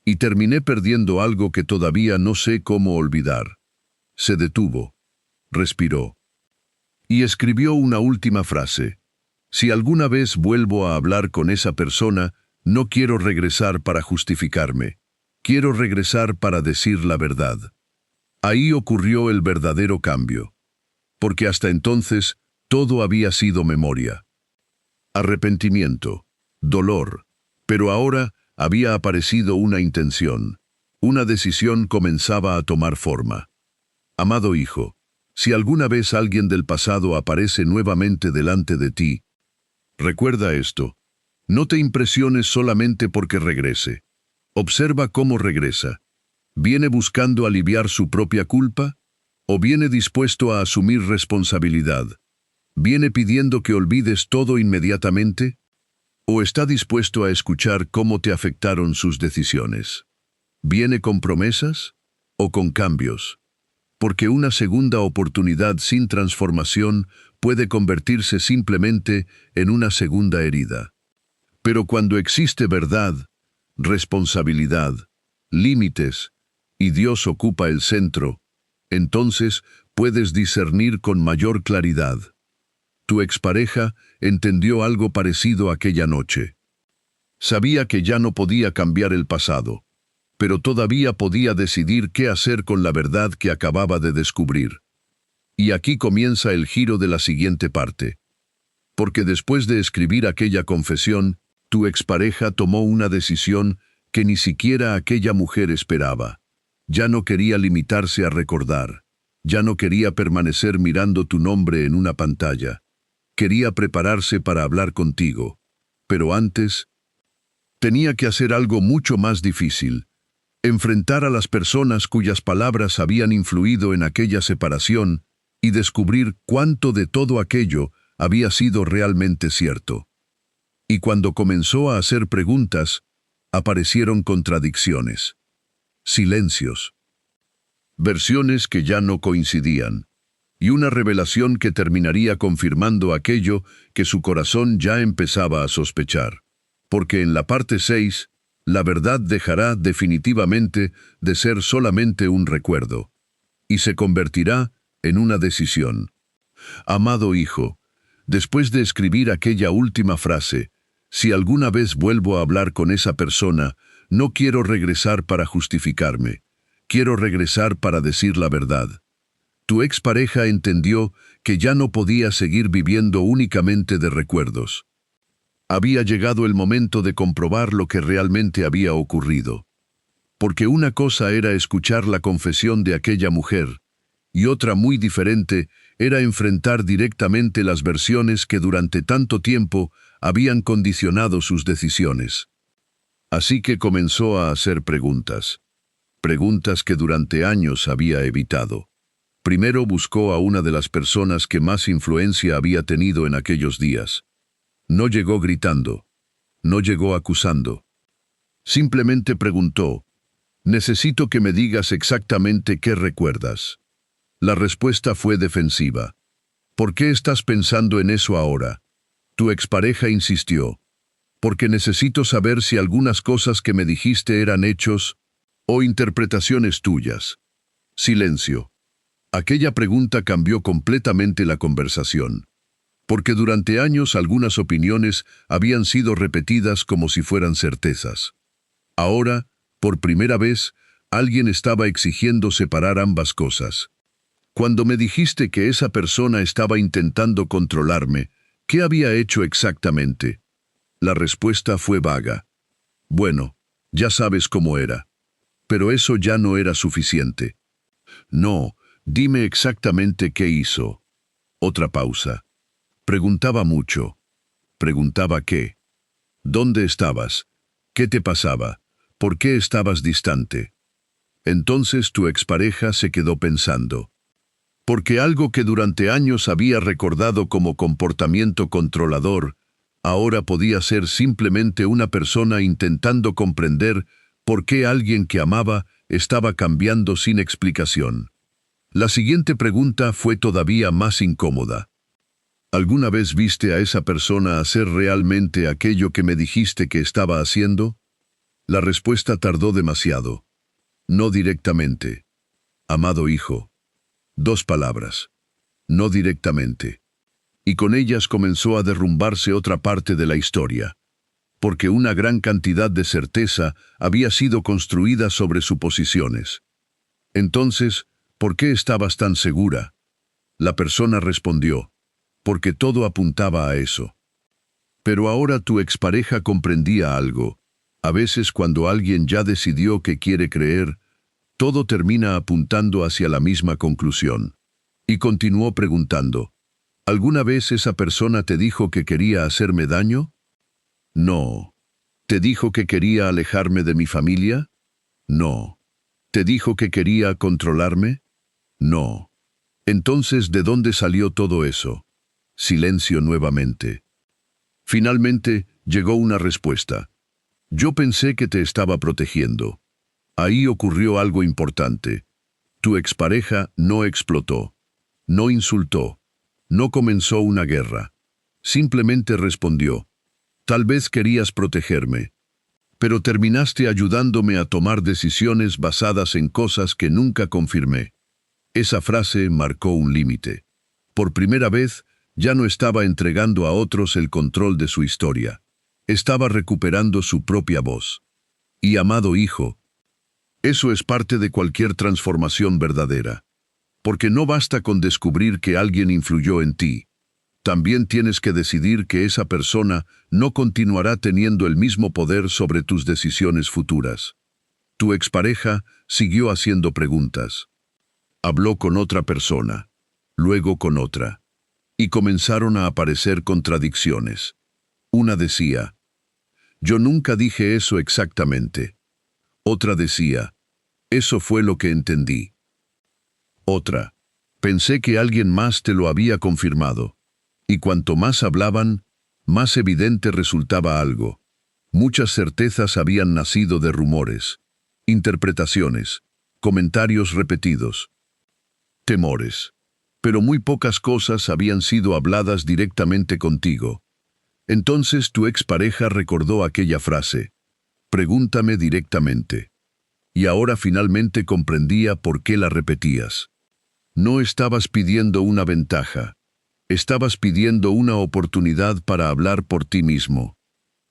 Y terminé perdiendo algo que todavía no sé cómo olvidar. Se detuvo. Respiró. Y escribió una última frase. Si alguna vez vuelvo a hablar con esa persona, no quiero regresar para justificarme. Quiero regresar para decir la verdad. Ahí ocurrió el verdadero cambio. Porque hasta entonces, todo había sido memoria. Arrepentimiento, dolor, pero ahora había aparecido una intención. Una decisión comenzaba a tomar forma. Amado hijo, si alguna vez alguien del pasado aparece nuevamente delante de ti, recuerda esto. No te impresiones solamente porque regrese. Observa cómo regresa. ¿Viene buscando aliviar su propia culpa? ¿O viene dispuesto a asumir responsabilidad? ¿Viene pidiendo que olvides todo inmediatamente? ¿O está dispuesto a escuchar cómo te afectaron sus decisiones? ¿Viene con promesas o con cambios? Porque una segunda oportunidad sin transformación puede convertirse simplemente en una segunda herida. Pero cuando existe verdad, responsabilidad, límites, y Dios ocupa el centro, entonces puedes discernir con mayor claridad. Tu expareja entendió algo parecido aquella noche. Sabía que ya no podía cambiar el pasado, pero todavía podía decidir qué hacer con la verdad que acababa de descubrir. Y aquí comienza el giro de la siguiente parte. Porque después de escribir aquella confesión, tu expareja tomó una decisión que ni siquiera aquella mujer esperaba. Ya no quería limitarse a recordar. Ya no quería permanecer mirando tu nombre en una pantalla. Quería prepararse para hablar contigo. Pero antes, tenía que hacer algo mucho más difícil. Enfrentar a las personas cuyas palabras habían influido en aquella separación y descubrir cuánto de todo aquello había sido realmente cierto. Y cuando comenzó a hacer preguntas, aparecieron contradicciones, silencios, versiones que ya no coincidían, y una revelación que terminaría confirmando aquello que su corazón ya empezaba a sospechar. Porque en la parte 6, la verdad dejará definitivamente de ser solamente un recuerdo, y se convertirá en una decisión. Amado hijo, después de escribir aquella última frase, si alguna vez vuelvo a hablar con esa persona, no quiero regresar para justificarme. Quiero regresar para decir la verdad. Tu expareja entendió que ya no podía seguir viviendo únicamente de recuerdos. Había llegado el momento de comprobar lo que realmente había ocurrido. Porque una cosa era escuchar la confesión de aquella mujer, y otra muy diferente era enfrentar directamente las versiones que durante tanto tiempo habían condicionado sus decisiones. Así que comenzó a hacer preguntas. Preguntas que durante años había evitado. Primero buscó a una de las personas que más influencia había tenido en aquellos días. No llegó gritando, no llegó acusando. Simplemente preguntó: «Necesito que me digas exactamente qué recuerdas». La respuesta fue defensiva. «¿Por qué estás pensando en eso ahora?». Tu expareja insistió: «Porque necesito saber si algunas cosas que me dijiste eran hechos o interpretaciones tuyas». Silencio. Aquella pregunta cambió completamente la conversación, porque durante años algunas opiniones habían sido repetidas como si fueran certezas. Ahora, por primera vez, alguien estaba exigiendo separar ambas cosas. Cuando me dijiste que esa persona estaba intentando controlarme, ¿qué había hecho exactamente? La respuesta fue vaga. Bueno, ya sabes cómo era. Pero eso ya no era suficiente. No, dime exactamente qué hizo. Otra pausa. Preguntaba mucho. Preguntaba qué. ¿Dónde estabas? ¿Qué te pasaba? ¿Por qué estabas distante? Entonces tu expareja se quedó pensando. Porque algo que durante años había recordado como comportamiento controlador, ahora podía ser simplemente una persona intentando comprender por qué alguien que amaba estaba cambiando sin explicación. La siguiente pregunta fue todavía más incómoda. ¿Alguna vez viste a esa persona hacer realmente aquello que me dijiste que estaba haciendo? La respuesta tardó demasiado. No directamente. Amado hijo. 2 palabras. No directamente. Y con ellas comenzó a derrumbarse otra parte de la historia, porque una gran cantidad de certeza había sido construida sobre suposiciones. Entonces, ¿por qué estabas tan segura? La persona respondió: porque todo apuntaba a eso. Pero ahora tu expareja comprendía algo. A veces cuando alguien ya decidió que quiere creer, todo termina apuntando hacia la misma conclusión. Y continuó preguntando: ¿alguna vez esa persona te dijo que quería hacerme daño? No. ¿Te dijo que quería alejarme de mi familia? No. ¿Te dijo que quería controlarme? No. Entonces, ¿de dónde salió todo eso? Silencio nuevamente. Finalmente, llegó una respuesta. Yo pensé que te estaba protegiendo. Ahí ocurrió algo importante. Tu expareja no explotó, no insultó, no comenzó una guerra. Simplemente respondió: tal vez querías protegerme, pero terminaste ayudándome a tomar decisiones basadas en cosas que nunca confirmé. Esa frase marcó un límite. Por primera vez, ya no estaba entregando a otros el control de su historia. Estaba recuperando su propia voz. Y amado hijo, eso es parte de cualquier transformación verdadera. Porque no basta con descubrir que alguien influyó en ti. También tienes que decidir que esa persona no continuará teniendo el mismo poder sobre tus decisiones futuras. Tu expareja siguió haciendo preguntas. Habló con otra persona, luego con otra. Y comenzaron a aparecer contradicciones. Una decía: yo nunca dije eso exactamente. Otra decía: eso fue lo que entendí. Otra: pensé que alguien más te lo había confirmado. Y cuanto más hablaban, más evidente resultaba algo. Muchas certezas habían nacido de rumores, interpretaciones, comentarios repetidos, temores. Pero muy pocas cosas habían sido habladas directamente contigo. Entonces tu expareja recordó aquella frase: pregúntame directamente. Y ahora finalmente comprendía por qué la repetías. No estabas pidiendo una ventaja. Estabas pidiendo una oportunidad para hablar por ti mismo.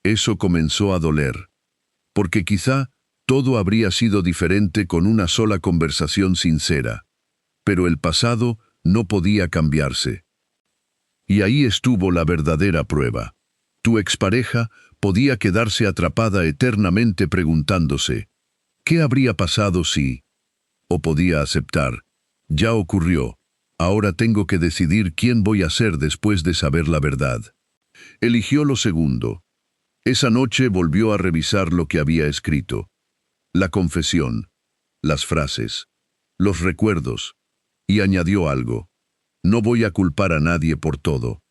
Eso comenzó a doler. Porque quizá todo habría sido diferente con una sola conversación sincera. Pero el pasado no podía cambiarse. Y ahí estuvo la verdadera prueba. Tu expareja podía quedarse atrapada eternamente preguntándose: ¿qué habría pasado si? O podía aceptar: ya ocurrió, ahora tengo que decidir quién voy a ser después de saber la verdad. Eligió lo segundo. Esa noche volvió a revisar lo que había escrito. La confesión, las frases, los recuerdos. Y añadió algo: no voy a culpar a nadie por todo.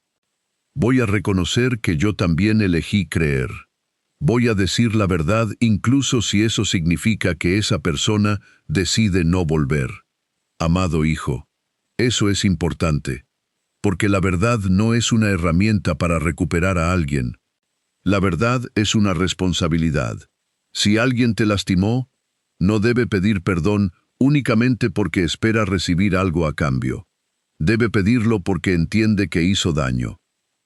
Voy a reconocer que yo también elegí creer. Voy a decir la verdad incluso si eso significa que esa persona decide no volver. Amado hijo, eso es importante, porque la verdad no es una herramienta para recuperar a alguien. La verdad es una responsabilidad. Si alguien te lastimó, no debe pedir perdón únicamente porque espera recibir algo a cambio. Debe pedirlo porque entiende que hizo daño,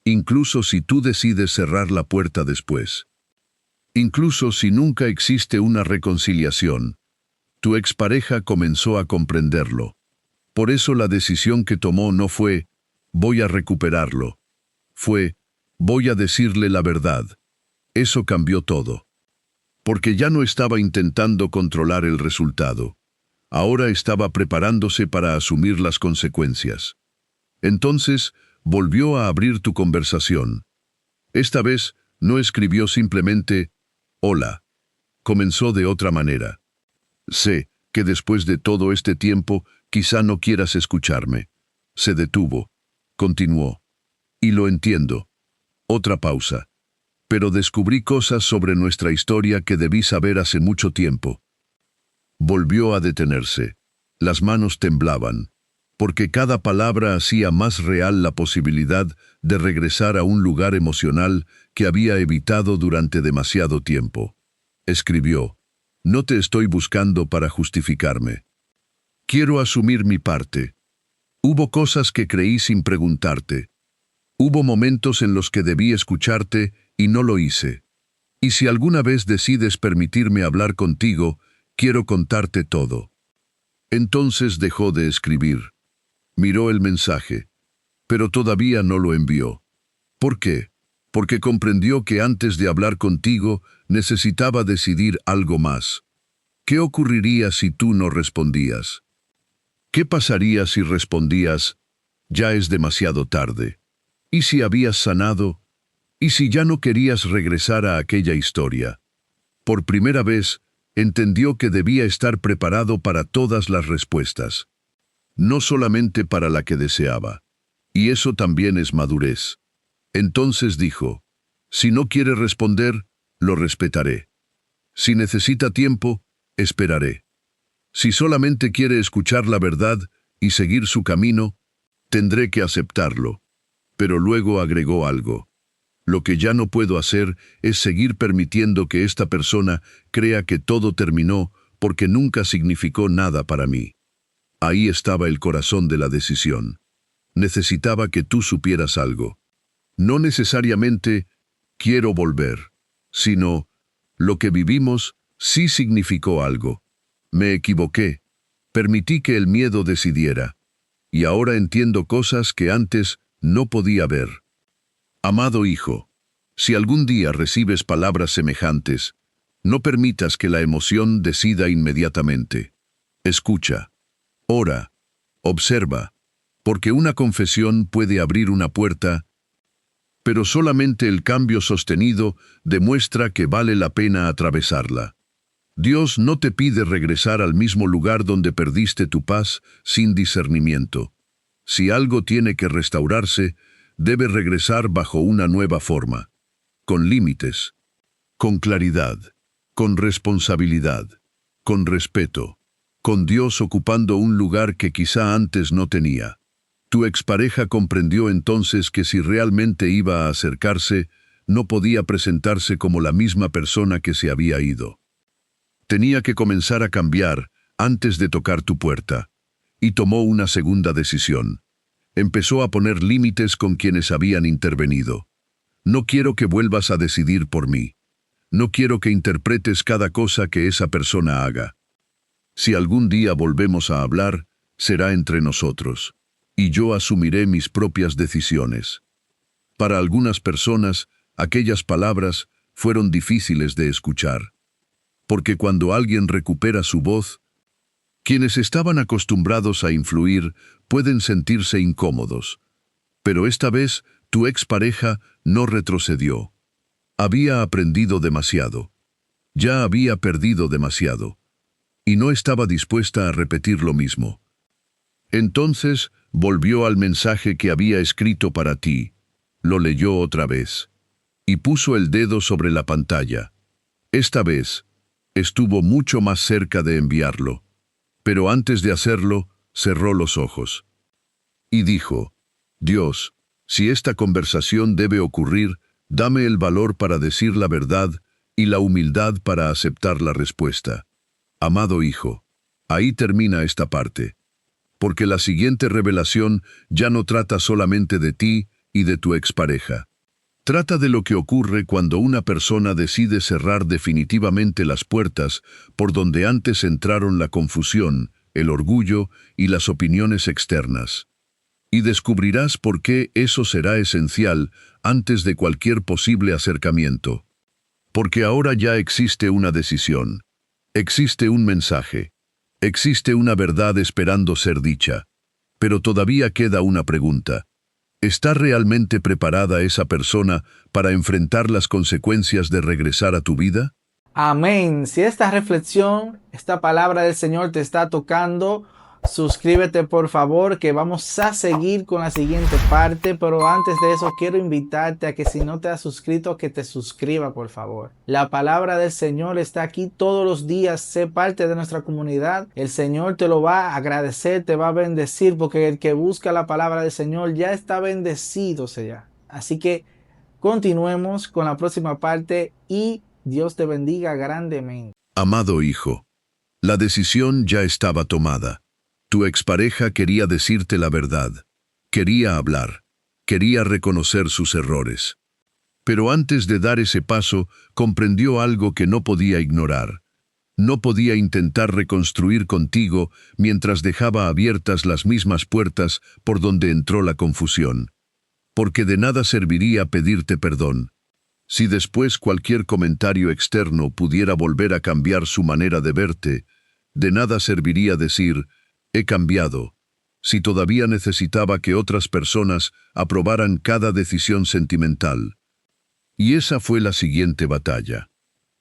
incluso si tú decides cerrar la puerta después. Incluso si nunca existe una reconciliación, tu expareja comenzó a comprenderlo. Por eso la decisión que tomó no fue, voy a recuperarlo. Fue, voy a decirle la verdad. Eso cambió todo. Porque ya no estaba intentando controlar el resultado. Ahora estaba preparándose para asumir las consecuencias. Entonces, volvió a abrir tu conversación. Esta vez, no escribió simplemente, hola. Comenzó de otra manera. Sé que después de todo este tiempo, quizá no quieras escucharme. Se detuvo. Continuó. Y lo entiendo. Otra pausa. Pero descubrí cosas sobre nuestra historia que debí saber hace mucho tiempo. Volvió a detenerse. Las manos temblaban, porque cada palabra hacía más real la posibilidad de regresar a un lugar emocional que había evitado durante demasiado tiempo. Escribió: no te estoy buscando para justificarme. Quiero asumir mi parte. Hubo cosas que creí sin preguntarte. Hubo momentos en los que debí escucharte y no lo hice. Y si alguna vez decides permitirme hablar contigo, quiero contarte todo. Entonces dejó de escribir. Miró el mensaje, pero todavía no lo envió. ¿Por qué? Porque comprendió que antes de hablar contigo necesitaba decidir algo más. ¿Qué ocurriría si tú no respondías? ¿Qué pasaría si respondías, ya es demasiado tarde? ¿Y si habías sanado? ¿Y si ya no querías regresar a aquella historia? Por primera vez, entendió que debía estar preparado para todas las respuestas, no solamente para la que deseaba. Y eso también es madurez. Entonces dijo: si no quiere responder, lo respetaré. Si necesita tiempo, esperaré. Si solamente quiere escuchar la verdad y seguir su camino, tendré que aceptarlo. Pero luego agregó algo: lo que ya no puedo hacer es seguir permitiendo que esta persona crea que todo terminó porque nunca significó nada para mí. Ahí estaba el corazón de la decisión. Necesitaba que tú supieras algo. No necesariamente quiero volver, sino lo que vivimos sí significó algo. Me equivoqué. Permití que el miedo decidiera. Y ahora entiendo cosas que antes no podía ver. Amado hijo, si algún día recibes palabras semejantes, no permitas que la emoción decida inmediatamente. Escucha. Ora. Observa. Porque una confesión puede abrir una puerta, pero solamente el cambio sostenido demuestra que vale la pena atravesarla. Dios no te pide regresar al mismo lugar donde perdiste tu paz sin discernimiento. Si algo tiene que restaurarse, debe regresar bajo una nueva forma, con límites, con claridad, con responsabilidad, con respeto, con Dios ocupando un lugar que quizá antes no tenía. Tu expareja comprendió entonces que si realmente iba a acercarse, no podía presentarse como la misma persona que se había ido. Tenía que comenzar a cambiar antes de tocar tu puerta, y tomó una segunda decisión. Empezó a poner límites con quienes habían intervenido. No quiero que vuelvas a decidir por mí. No quiero que interpretes cada cosa que esa persona haga. Si algún día volvemos a hablar, será entre nosotros, y yo asumiré mis propias decisiones. Para algunas personas, aquellas palabras fueron difíciles de escuchar, porque cuando alguien recupera su voz, quienes estaban acostumbrados a influir pueden sentirse incómodos. Pero esta vez, tu expareja no retrocedió. Había aprendido demasiado. Ya había perdido demasiado. Y no estaba dispuesta a repetir lo mismo. Entonces volvió al mensaje que había escrito para ti, lo leyó otra vez, y puso el dedo sobre la pantalla. Esta vez, estuvo mucho más cerca de enviarlo, pero antes de hacerlo, cerró los ojos. Y dijo, Dios, si esta conversación debe ocurrir, dame el valor para decir la verdad y la humildad para aceptar la respuesta. Amado hijo, ahí termina esta parte, porque la siguiente revelación ya no trata solamente de ti y de tu expareja. Trata de lo que ocurre cuando una persona decide cerrar definitivamente las puertas por donde antes entraron la confusión, el orgullo y las opiniones externas. Y descubrirás por qué eso será esencial antes de cualquier posible acercamiento. Porque ahora ya existe una decisión, existe un mensaje, existe una verdad esperando ser dicha. Pero todavía queda una pregunta. ¿Está realmente preparada esa persona para enfrentar las consecuencias de regresar a tu vida? Amén. Si esta reflexión, esta palabra del Señor te está tocando, suscríbete por favor, que vamos a seguir con la siguiente parte. Pero antes de eso quiero invitarte a que si no te has suscrito, que te suscriba por favor. La palabra del Señor está aquí todos los días. Sé parte de nuestra comunidad. El Señor te lo va a agradecer, te va a bendecir, porque el que busca la palabra del Señor ya está bendecido sea. Así que continuemos con la próxima parte y Dios te bendiga grandemente. Amado hijo, la decisión ya estaba tomada. Tu expareja quería decirte la verdad, quería hablar, quería reconocer sus errores. Pero antes de dar ese paso, comprendió algo que no podía ignorar. No podía intentar reconstruir contigo mientras dejaba abiertas las mismas puertas por donde entró la confusión. Porque de nada serviría pedirte perdón. Si después cualquier comentario externo pudiera volver a cambiar su manera de verte, de nada serviría decir, he cambiado, si todavía necesitaba que otras personas aprobaran cada decisión sentimental. Y esa fue la siguiente batalla.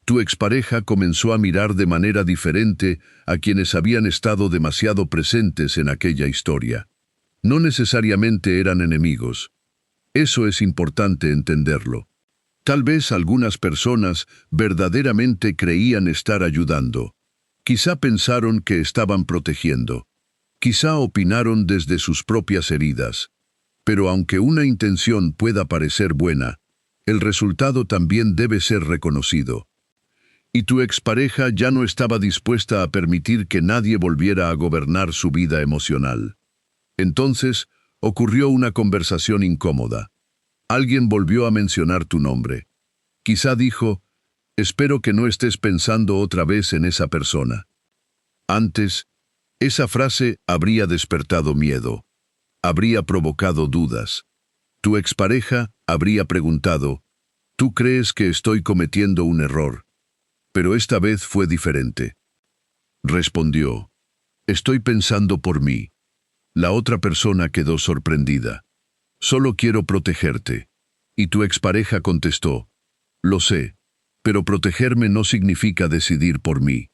Tu expareja comenzó a mirar de manera diferente a quienes habían estado demasiado presentes en aquella historia. No necesariamente eran enemigos. Eso es importante entenderlo. Tal vez algunas personas verdaderamente creían estar ayudando. Quizá pensaron que estaban protegiendo. Quizá opinaron desde sus propias heridas. Pero aunque una intención pueda parecer buena, el resultado también debe ser reconocido. Y tu expareja ya no estaba dispuesta a permitir que nadie volviera a gobernar su vida emocional. Entonces, ocurrió una conversación incómoda. Alguien volvió a mencionar tu nombre. Quizá dijo, espero que no estés pensando otra vez en esa persona. Antes, esa frase habría despertado miedo, habría provocado dudas. Tu expareja habría preguntado, ¿tú crees que estoy cometiendo un error? Pero esta vez fue diferente. Respondió, estoy pensando por mí. La otra persona quedó sorprendida. Solo quiero protegerte. Y tu expareja contestó, lo sé, pero protegerme no significa decidir por mí.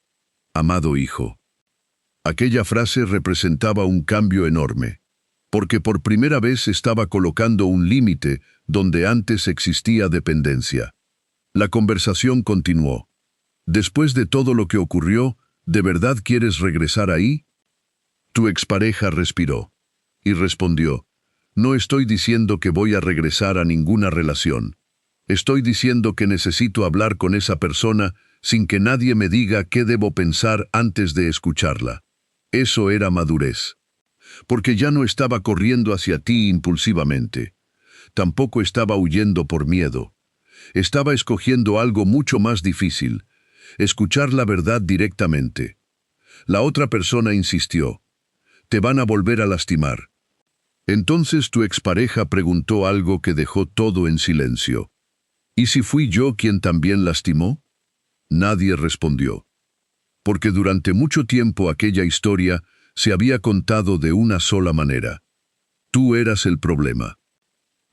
Amado hijo. Aquella frase representaba un cambio enorme, porque por primera vez estaba colocando un límite donde antes existía dependencia. La conversación continuó. Después de todo lo que ocurrió, ¿de verdad quieres regresar ahí? Tu expareja respiró y respondió, no estoy diciendo que voy a regresar a ninguna relación. Estoy diciendo que necesito hablar con esa persona sin que nadie me diga qué debo pensar antes de escucharla. Eso era madurez. Porque ya no estaba corriendo hacia ti impulsivamente. Tampoco estaba huyendo por miedo. Estaba escogiendo algo mucho más difícil, escuchar la verdad directamente. La otra persona insistió, te van a volver a lastimar. Entonces tu expareja preguntó algo que dejó todo en silencio. ¿Y si fui yo quien también lastimó? Nadie respondió. Porque durante mucho tiempo aquella historia se había contado de una sola manera. Tú eras el problema.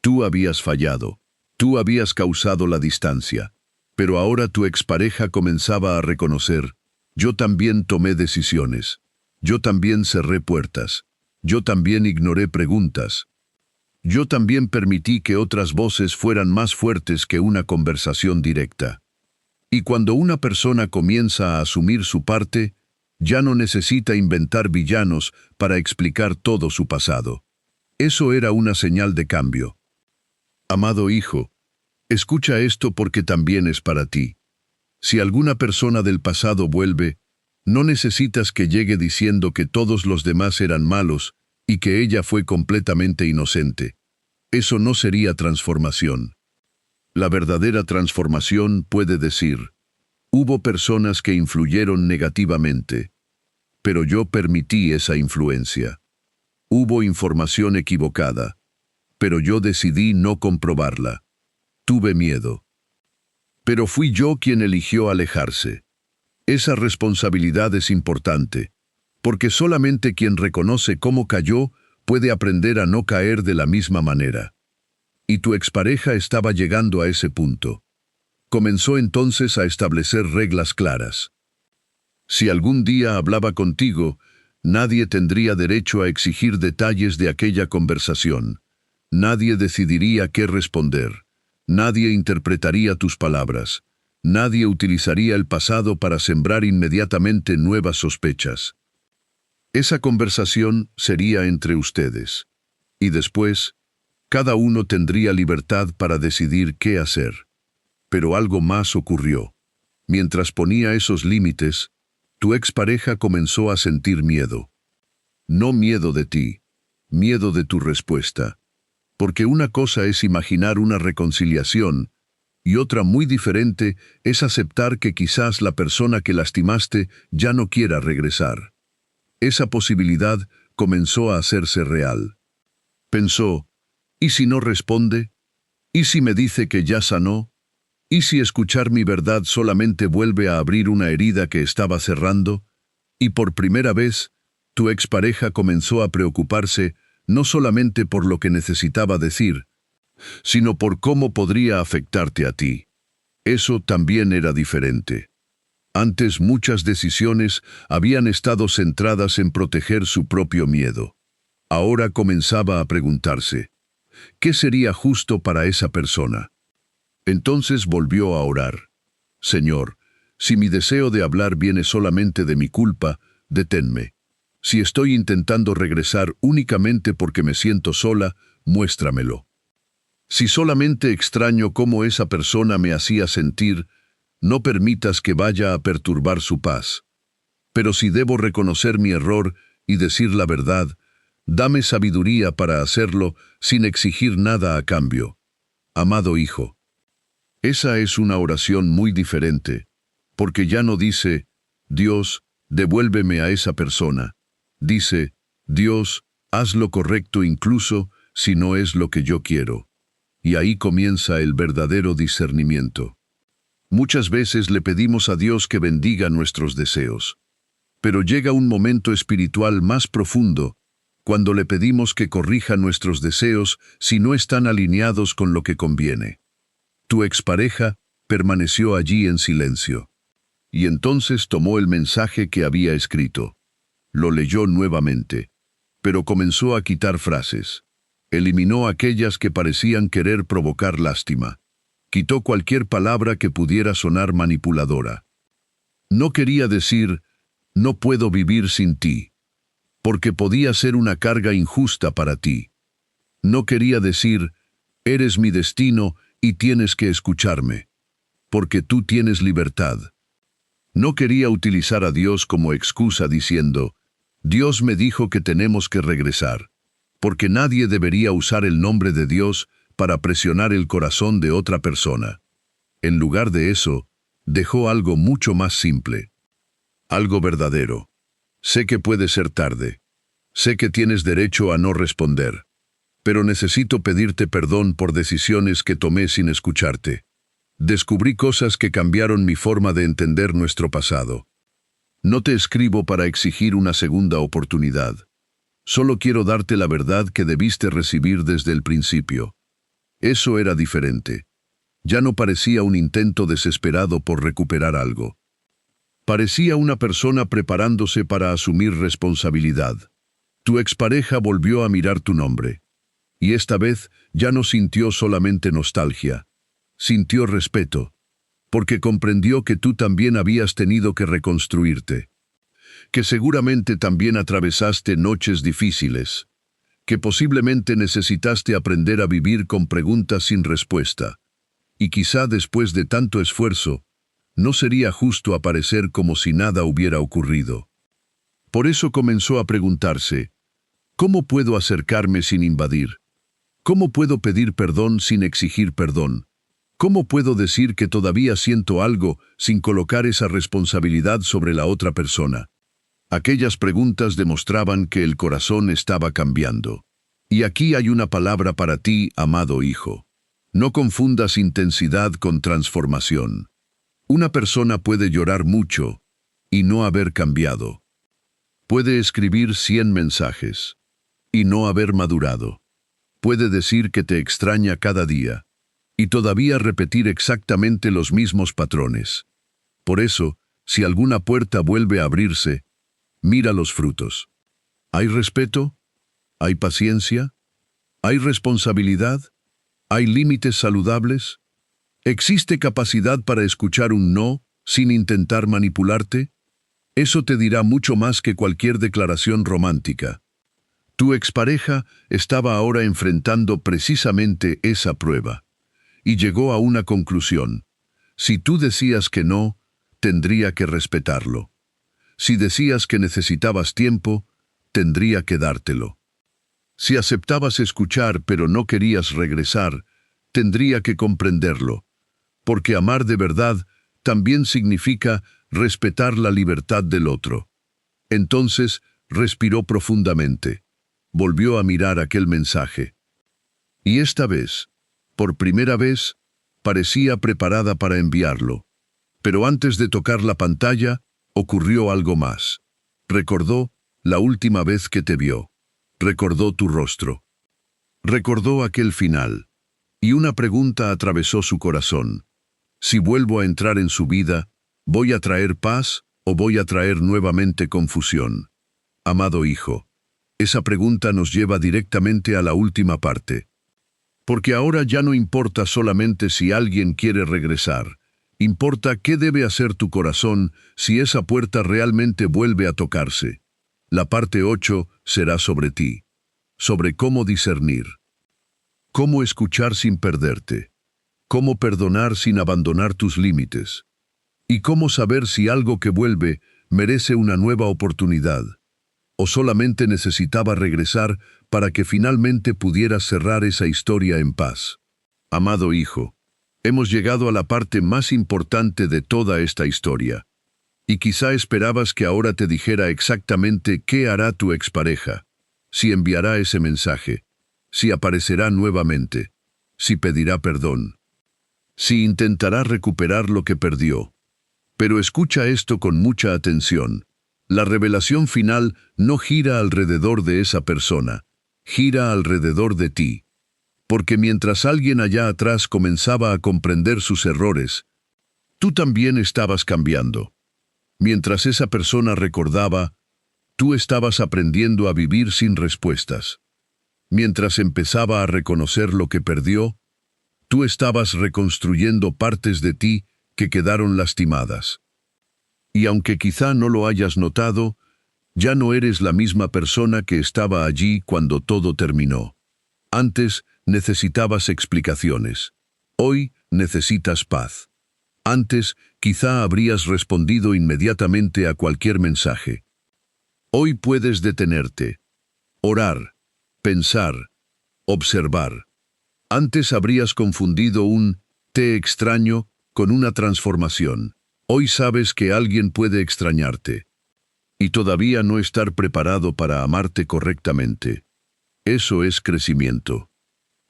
Tú habías fallado. Tú habías causado la distancia. Pero ahora tu expareja comenzaba a reconocer, yo también tomé decisiones. Yo también cerré puertas. Yo también ignoré preguntas. Yo también permití que otras voces fueran más fuertes que una conversación directa. Y cuando una persona comienza a asumir su parte, ya no necesita inventar villanos para explicar todo su pasado. Eso era una señal de cambio. Amado hijo, escucha esto porque también es para ti. Si alguna persona del pasado vuelve, no necesitas que llegue diciendo que todos los demás eran malos y que ella fue completamente inocente. Eso no sería transformación. La verdadera transformación puede decir, hubo personas que influyeron negativamente, pero yo permití esa influencia. Hubo información equivocada, pero yo decidí no comprobarla. Tuve miedo. Pero fui yo quien eligió alejarse. Esa responsabilidad es importante, porque solamente quien reconoce cómo cayó puede aprender a no caer de la misma manera. Y tu expareja estaba llegando a ese punto. Comenzó entonces a establecer reglas claras. Si algún día hablaba contigo, nadie tendría derecho a exigir detalles de aquella conversación. Nadie decidiría qué responder. Nadie interpretaría tus palabras. Nadie utilizaría el pasado para sembrar inmediatamente nuevas sospechas. Esa conversación sería entre ustedes. Y después, cada uno tendría libertad para decidir qué hacer. Pero algo más ocurrió. Mientras ponía esos límites, tu expareja comenzó a sentir miedo. No miedo de ti, miedo de tu respuesta. Porque una cosa es imaginar una reconciliación, y otra muy diferente es aceptar que quizás la persona que lastimaste ya no quiera regresar. Esa posibilidad comenzó a hacerse real. Pensó, ¿y si no responde? ¿Y si me dice que ya sanó? ¿Y si escuchar mi verdad solamente vuelve a abrir una herida que estaba cerrando? Y por primera vez, tu expareja comenzó a preocuparse no solamente por lo que necesitaba decir, sino por cómo podría afectarte a ti. Eso también era diferente. Antes muchas decisiones habían estado centradas en proteger su propio miedo. Ahora comenzaba a preguntarse, ¿qué sería justo para esa persona? Entonces volvió a orar. Señor, si mi deseo de hablar viene solamente de mi culpa, deténme. Si estoy intentando regresar únicamente porque me siento sola, muéstramelo. Si solamente extraño cómo esa persona me hacía sentir, no permitas que vaya a perturbar su paz. Pero si debo reconocer mi error y decir la verdad, dame sabiduría para hacerlo sin exigir nada a cambio. Amado hijo. Esa es una oración muy diferente, porque ya no dice, Dios, devuélveme a esa persona. Dice, Dios, haz lo correcto incluso si no es lo que yo quiero. Y ahí comienza el verdadero discernimiento. Muchas veces le pedimos a Dios que bendiga nuestros deseos. Pero llega un momento espiritual más profundo, cuando le pedimos que corrija nuestros deseos si no están alineados con lo que conviene. Tu expareja permaneció allí en silencio. Y entonces tomó el mensaje que había escrito. Lo leyó nuevamente, pero comenzó a quitar frases. Eliminó aquellas que parecían querer provocar lástima. Quitó cualquier palabra que pudiera sonar manipuladora. No quería decir, no puedo vivir sin ti, porque podía ser una carga injusta para ti. No quería decir, eres mi destino y tienes que escucharme, porque tú tienes libertad. No quería utilizar a Dios como excusa diciendo, Dios me dijo que tenemos que regresar, porque nadie debería usar el nombre de Dios para presionar el corazón de otra persona. En lugar de eso, dejó algo mucho más simple. Algo verdadero. Sé que puede ser tarde. Sé que tienes derecho a no responder. Pero necesito pedirte perdón por decisiones que tomé sin escucharte. Descubrí cosas que cambiaron mi forma de entender nuestro pasado. No te escribo para exigir una segunda oportunidad. Solo quiero darte la verdad que debiste recibir desde el principio. Eso era diferente. Ya no parecía un intento desesperado por recuperar algo. Parecía una persona preparándose para asumir responsabilidad. Tu expareja volvió a mirar tu nombre. Y esta vez ya no sintió solamente nostalgia. Sintió respeto, porque comprendió que tú también habías tenido que reconstruirte. Que seguramente también atravesaste noches difíciles. Que posiblemente necesitaste aprender a vivir con preguntas sin respuesta. Y quizá después de tanto esfuerzo, no sería justo aparecer como si nada hubiera ocurrido. Por eso comenzó a preguntarse, ¿cómo puedo acercarme sin invadir? ¿Cómo puedo pedir perdón sin exigir perdón? ¿Cómo puedo decir que todavía siento algo sin colocar esa responsabilidad sobre la otra persona? Aquellas preguntas demostraban que el corazón estaba cambiando. Y aquí hay una palabra para ti, amado hijo. No confundas intensidad con transformación. Una persona puede llorar mucho y no haber cambiado. Puede escribir 100 mensajes y no haber madurado. Puede decir que te extraña cada día y todavía repetir exactamente los mismos patrones. Por eso, si alguna puerta vuelve a abrirse, mira los frutos. ¿Hay respeto? ¿Hay paciencia? ¿Hay responsabilidad? ¿Hay límites saludables? ¿Existe capacidad para escuchar un no sin intentar manipularte? Eso te dirá mucho más que cualquier declaración romántica. Tu expareja estaba ahora enfrentando precisamente esa prueba, y llegó a una conclusión. Si tú decías que no, tendría que respetarlo. Si decías que necesitabas tiempo, tendría que dártelo. Si aceptabas escuchar pero no querías regresar, tendría que comprenderlo. Porque amar de verdad también significa respetar la libertad del otro. Entonces respiró profundamente. Volvió a mirar aquel mensaje. Y esta vez, por primera vez, parecía preparada para enviarlo. Pero antes de tocar la pantalla, ocurrió algo más. Recordó la última vez que te vio. Recordó tu rostro. Recordó aquel final. Y una pregunta atravesó su corazón. Si vuelvo a entrar en su vida, ¿voy a traer paz o voy a traer nuevamente confusión? Amado hijo, esa pregunta nos lleva directamente a la última parte. Porque ahora ya no importa solamente si alguien quiere regresar. Importa qué debe hacer tu corazón si esa puerta realmente vuelve a tocarse. La parte 8 será sobre ti. Sobre cómo discernir. Cómo escuchar sin perderte. Cómo perdonar sin abandonar tus límites. Y cómo saber si algo que vuelve merece una nueva oportunidad. O solamente necesitaba regresar para que finalmente pudieras cerrar esa historia en paz. Amado hijo, hemos llegado a la parte más importante de toda esta historia. Y quizá esperabas que ahora te dijera exactamente qué hará tu expareja. Si enviará ese mensaje. Si aparecerá nuevamente. Si pedirá perdón. Si intentará recuperar lo que perdió. Pero escucha esto con mucha atención. La revelación final no gira alrededor de esa persona, gira alrededor de ti. Porque mientras alguien allá atrás comenzaba a comprender sus errores, tú también estabas cambiando. Mientras esa persona recordaba, tú estabas aprendiendo a vivir sin respuestas. Mientras empezaba a reconocer lo que perdió, tú estabas reconstruyendo partes de ti que quedaron lastimadas. Y aunque quizá no lo hayas notado, ya no eres la misma persona que estaba allí cuando todo terminó. Antes necesitabas explicaciones. Hoy necesitas paz. Antes quizá habrías respondido inmediatamente a cualquier mensaje. Hoy puedes detenerte, orar, pensar, observar. Antes habrías confundido un «te extraño» con una transformación. Hoy sabes que alguien puede extrañarte y todavía no estar preparado para amarte correctamente. Eso es crecimiento.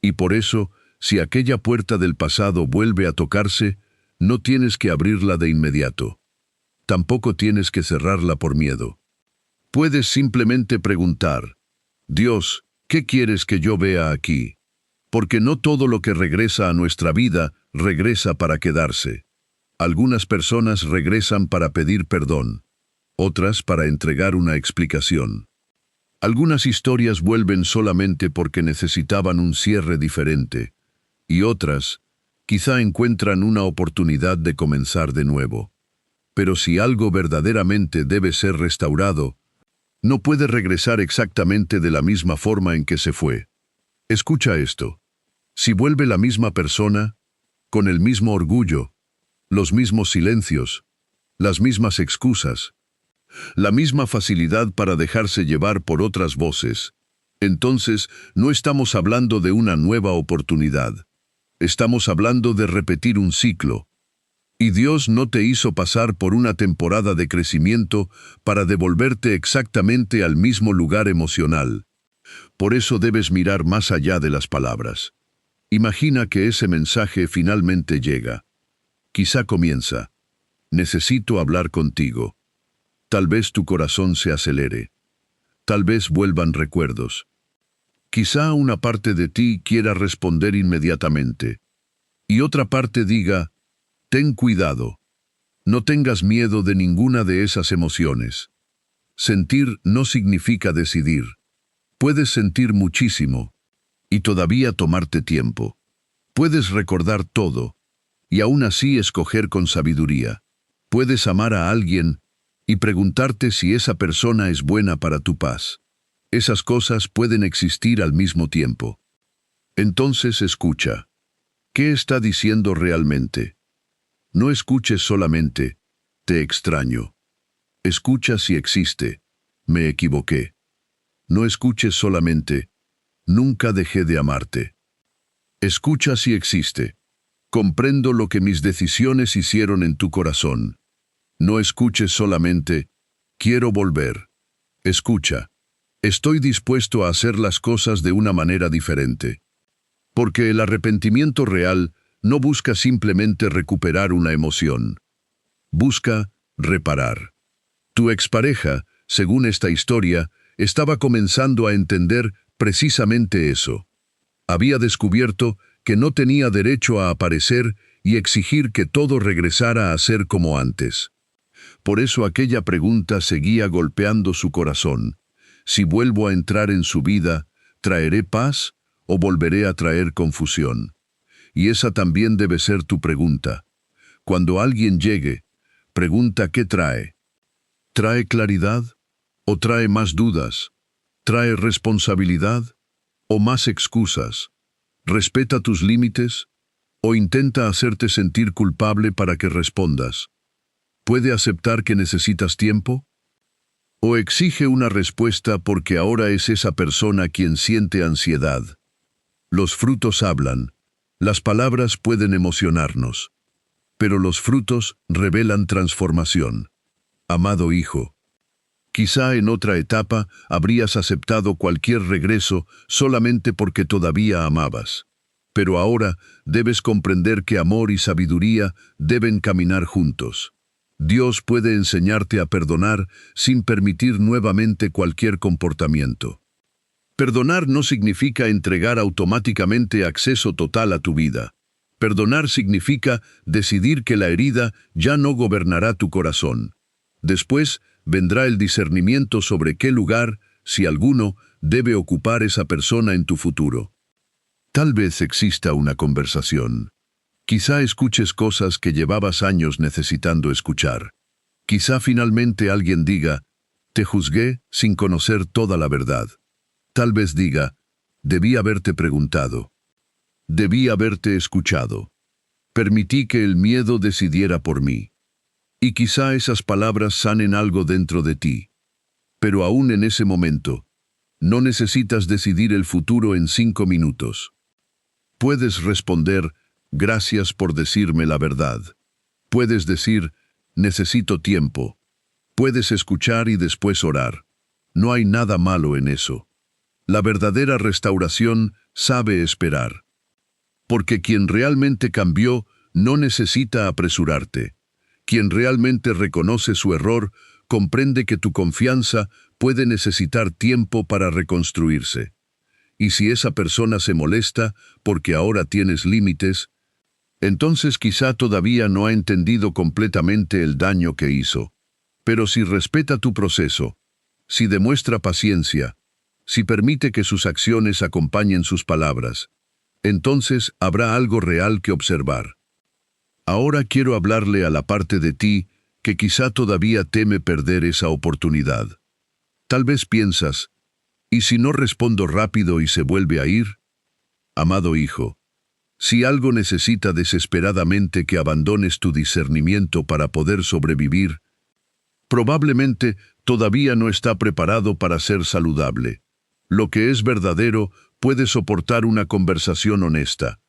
Y por eso, si aquella puerta del pasado vuelve a tocarse, no tienes que abrirla de inmediato. Tampoco tienes que cerrarla por miedo. Puedes simplemente preguntar, Dios, ¿qué quieres que yo vea aquí? Porque no todo lo que regresa a nuestra vida regresa para quedarse. Algunas personas regresan para pedir perdón, otras para entregar una explicación. Algunas historias vuelven solamente porque necesitaban un cierre diferente, y otras, quizá encuentran una oportunidad de comenzar de nuevo. Pero si algo verdaderamente debe ser restaurado, no puede regresar exactamente de la misma forma en que se fue. Escucha esto. Si vuelve la misma persona, con el mismo orgullo, los mismos silencios, las mismas excusas, la misma facilidad para dejarse llevar por otras voces, entonces no estamos hablando de una nueva oportunidad. Estamos hablando de repetir un ciclo. Y Dios no te hizo pasar por una temporada de crecimiento para devolverte exactamente al mismo lugar emocional. Por eso debes mirar más allá de las palabras. Imagina que ese mensaje finalmente llega. Quizá comienza: necesito hablar contigo. Tal vez tu corazón se acelere. Tal vez vuelvan recuerdos. Quizá una parte de ti quiera responder inmediatamente. Y otra parte diga: ten cuidado. No tengas miedo de ninguna de esas emociones. Sentir no significa decidir. Puedes sentir muchísimo y todavía tomarte tiempo. Puedes recordar todo y aún así escoger con sabiduría. Puedes amar a alguien y preguntarte si esa persona es buena para tu paz. Esas cosas pueden existir al mismo tiempo. Entonces escucha. ¿Qué está diciendo realmente? No escuches solamente: te extraño. Escucha si existe: me equivoqué. No escuches solamente: nunca dejé de amarte. Escucha si existe: comprendo lo que mis decisiones hicieron en tu corazón. No escuches solamente: quiero volver. Escucha: estoy dispuesto a hacer las cosas de una manera diferente. Porque el arrepentimiento real no busca simplemente recuperar una emoción. Busca reparar. Tu expareja, según esta historia, estaba comenzando a entender precisamente eso. Había descubierto que no tenía derecho a aparecer y exigir que todo regresara a ser como antes. Por eso aquella pregunta seguía golpeando su corazón: si vuelvo a entrar en su vida, ¿traeré paz o volveré a traer confusión? Y esa también debe ser tu pregunta. Cuando alguien llegue, pregunta: ¿qué trae? ¿Trae claridad o trae más dudas? ¿Trae responsabilidad o más excusas? ¿Respeta tus límites o intenta hacerte sentir culpable para que respondas? ¿Puede aceptar que necesitas tiempo? ¿O exige una respuesta porque ahora es esa persona quien siente ansiedad? Los frutos hablan. Las palabras pueden emocionarnos, pero los frutos revelan transformación. Amado hijo, quizá en otra etapa habrías aceptado cualquier regreso solamente porque todavía amabas. Pero ahora debes comprender que amor y sabiduría deben caminar juntos. Dios puede enseñarte a perdonar sin permitir nuevamente cualquier comportamiento. Perdonar no significa entregar automáticamente acceso total a tu vida. Perdonar significa decidir que la herida ya no gobernará tu corazón. Después vendrá el discernimiento sobre qué lugar, si alguno, debe ocupar esa persona en tu futuro. Tal vez exista una conversación. Quizá escuches cosas que llevabas años necesitando escuchar. Quizá finalmente alguien diga: te juzgué sin conocer toda la verdad. Tal vez diga: debí haberte preguntado. Debí haberte escuchado. Permití que el miedo decidiera por mí. Y quizá esas palabras sanen algo dentro de ti. Pero aún en ese momento, no necesitas decidir el futuro en 5 minutos. Puedes responder: gracias por decirme la verdad. Puedes decir: necesito tiempo. Puedes escuchar y después orar. No hay nada malo en eso. La verdadera restauración sabe esperar. Porque quien realmente cambió no necesita apresurarte. Quien realmente reconoce su error comprende que tu confianza puede necesitar tiempo para reconstruirse. Y si esa persona se molesta porque ahora tienes límites, entonces quizá todavía no ha entendido completamente el daño que hizo. Pero si respeta tu proceso, si demuestra paciencia, si permite que sus acciones acompañen sus palabras, entonces habrá algo real que observar. Ahora quiero hablarle a la parte de ti que quizá todavía teme perder esa oportunidad. Tal vez piensas, ¿y si no respondo rápido y se vuelve a ir? Amado hijo, si algo necesita desesperadamente que abandones tu discernimiento para poder sobrevivir, probablemente todavía no está preparado para ser saludable. Lo que es verdadero puede soportar una conversación honesta,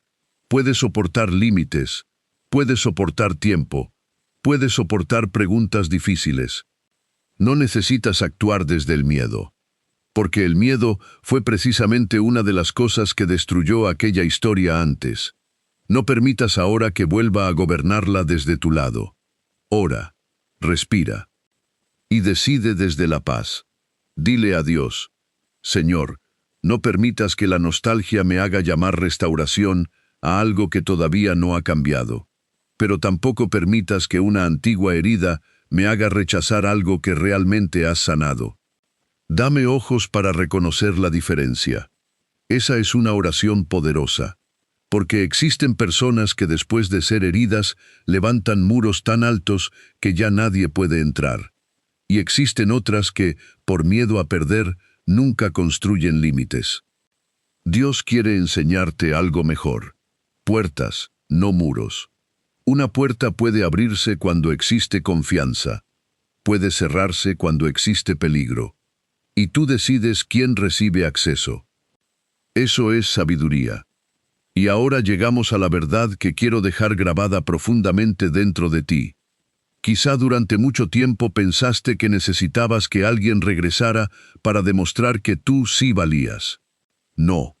puede soportar límites, puede soportar tiempo, puede soportar preguntas difíciles. No necesitas actuar desde el miedo, porque el miedo fue precisamente una de las cosas que destruyó aquella historia antes. No permitas ahora que vuelva a gobernarla desde tu lado. Ora, respira y decide desde la paz. Dile a Dios, Señor, no permitas que la nostalgia me haga llamar restauración a algo que todavía no ha cambiado, pero tampoco permitas que una antigua herida me haga rechazar algo que realmente has sanado. Dame ojos para reconocer la diferencia. Esa es una oración poderosa, porque existen personas que después de ser heridas levantan muros tan altos que ya nadie puede entrar. Y existen otras que, por miedo a perder, nunca construyen límites. Dios quiere enseñarte algo mejor. Puertas, no muros. Una puerta puede abrirse cuando existe confianza. Puede cerrarse cuando existe peligro. Y tú decides quién recibe acceso. Eso es sabiduría. Y ahora llegamos a la verdad que quiero dejar grabada profundamente dentro de ti. Quizá durante mucho tiempo pensaste que necesitabas que alguien regresara para demostrar que tú sí valías. No.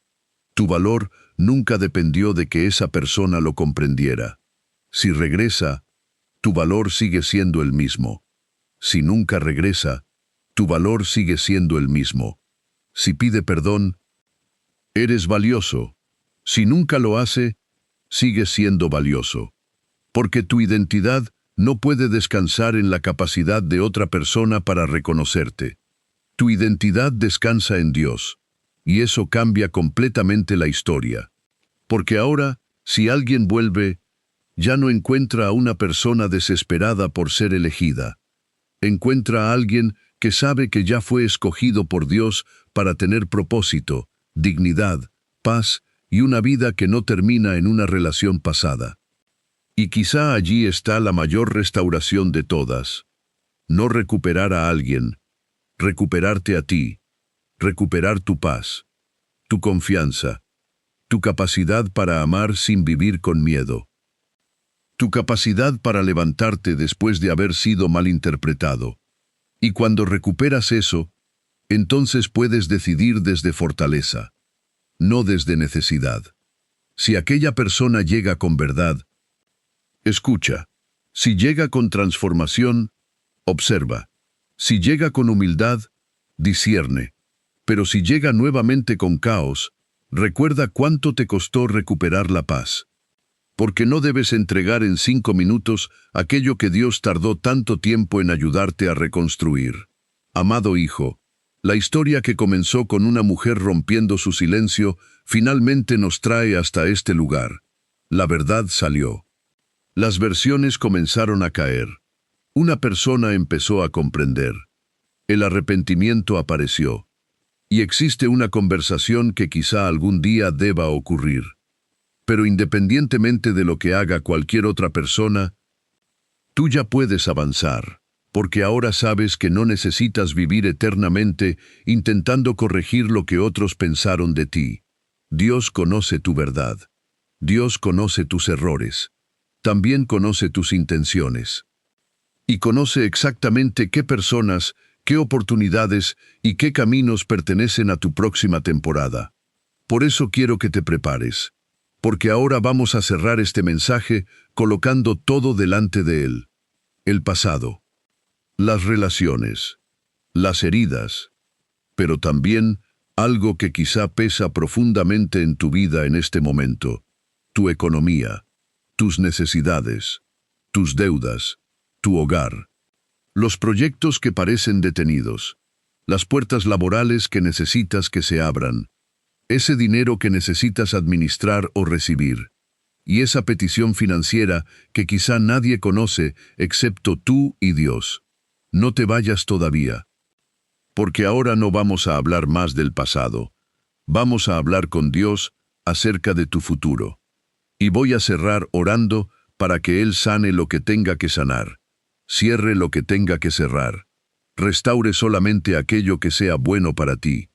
Tu valor nunca dependió de que esa persona lo comprendiera. Si regresa, tu valor sigue siendo el mismo. Si nunca regresa, tu valor sigue siendo el mismo. Si pide perdón, eres valioso. Si nunca lo hace, sigues siendo valioso. Porque tu identidad no puede descansar en la capacidad de otra persona para reconocerte. Tu identidad descansa en Dios, y eso cambia completamente la historia. Porque ahora, si alguien vuelve, ya no encuentra a una persona desesperada por ser elegida. Encuentra a alguien que sabe que ya fue escogido por Dios para tener propósito, dignidad, paz y una vida que no termina en una relación pasada. Y quizá allí está la mayor restauración de todas. No recuperar a alguien, recuperarte a ti, recuperar tu paz, tu confianza, tu capacidad para amar sin vivir con miedo, tu capacidad para levantarte después de haber sido malinterpretado. Y cuando recuperas eso, entonces puedes decidir desde fortaleza, no desde necesidad. Si aquella persona llega con verdad, escucha. Si llega con transformación, observa. Si llega con humildad, discierne. Pero si llega nuevamente con caos, recuerda cuánto te costó recuperar la paz. Porque no debes entregar en 5 minutos aquello que Dios tardó tanto tiempo en ayudarte a reconstruir. Amado hijo, la historia que comenzó con una mujer rompiendo su silencio, finalmente nos trae hasta este lugar. La verdad salió. Las versiones comenzaron a caer. Una persona empezó a comprender. El arrepentimiento apareció. Y existe una conversación que quizá algún día deba ocurrir. Pero independientemente de lo que haga cualquier otra persona, tú ya puedes avanzar, porque ahora sabes que no necesitas vivir eternamente intentando corregir lo que otros pensaron de ti. Dios conoce tu verdad. Dios conoce tus errores. También conoce tus intenciones. Y conoce exactamente qué personas, qué oportunidades y qué caminos pertenecen a tu próxima temporada. Por eso quiero que te prepares, porque ahora vamos a cerrar este mensaje colocando todo delante de él. El pasado, las relaciones, las heridas, pero también algo que quizá pesa profundamente en tu vida en este momento, tu economía, tus necesidades, tus deudas, tu hogar, los proyectos que parecen detenidos. las puertas laborales que necesitas que se abran, ese dinero que necesitas administrar o recibir, y esa petición financiera que quizá nadie conoce excepto tú y Dios. No te vayas todavía, porque ahora no vamos a hablar más del pasado. Vamos a hablar con Dios acerca de tu futuro. Y voy a cerrar orando para que Él sane lo que tenga que sanar, cierre lo que tenga que cerrar, restaure solamente aquello que sea bueno para ti,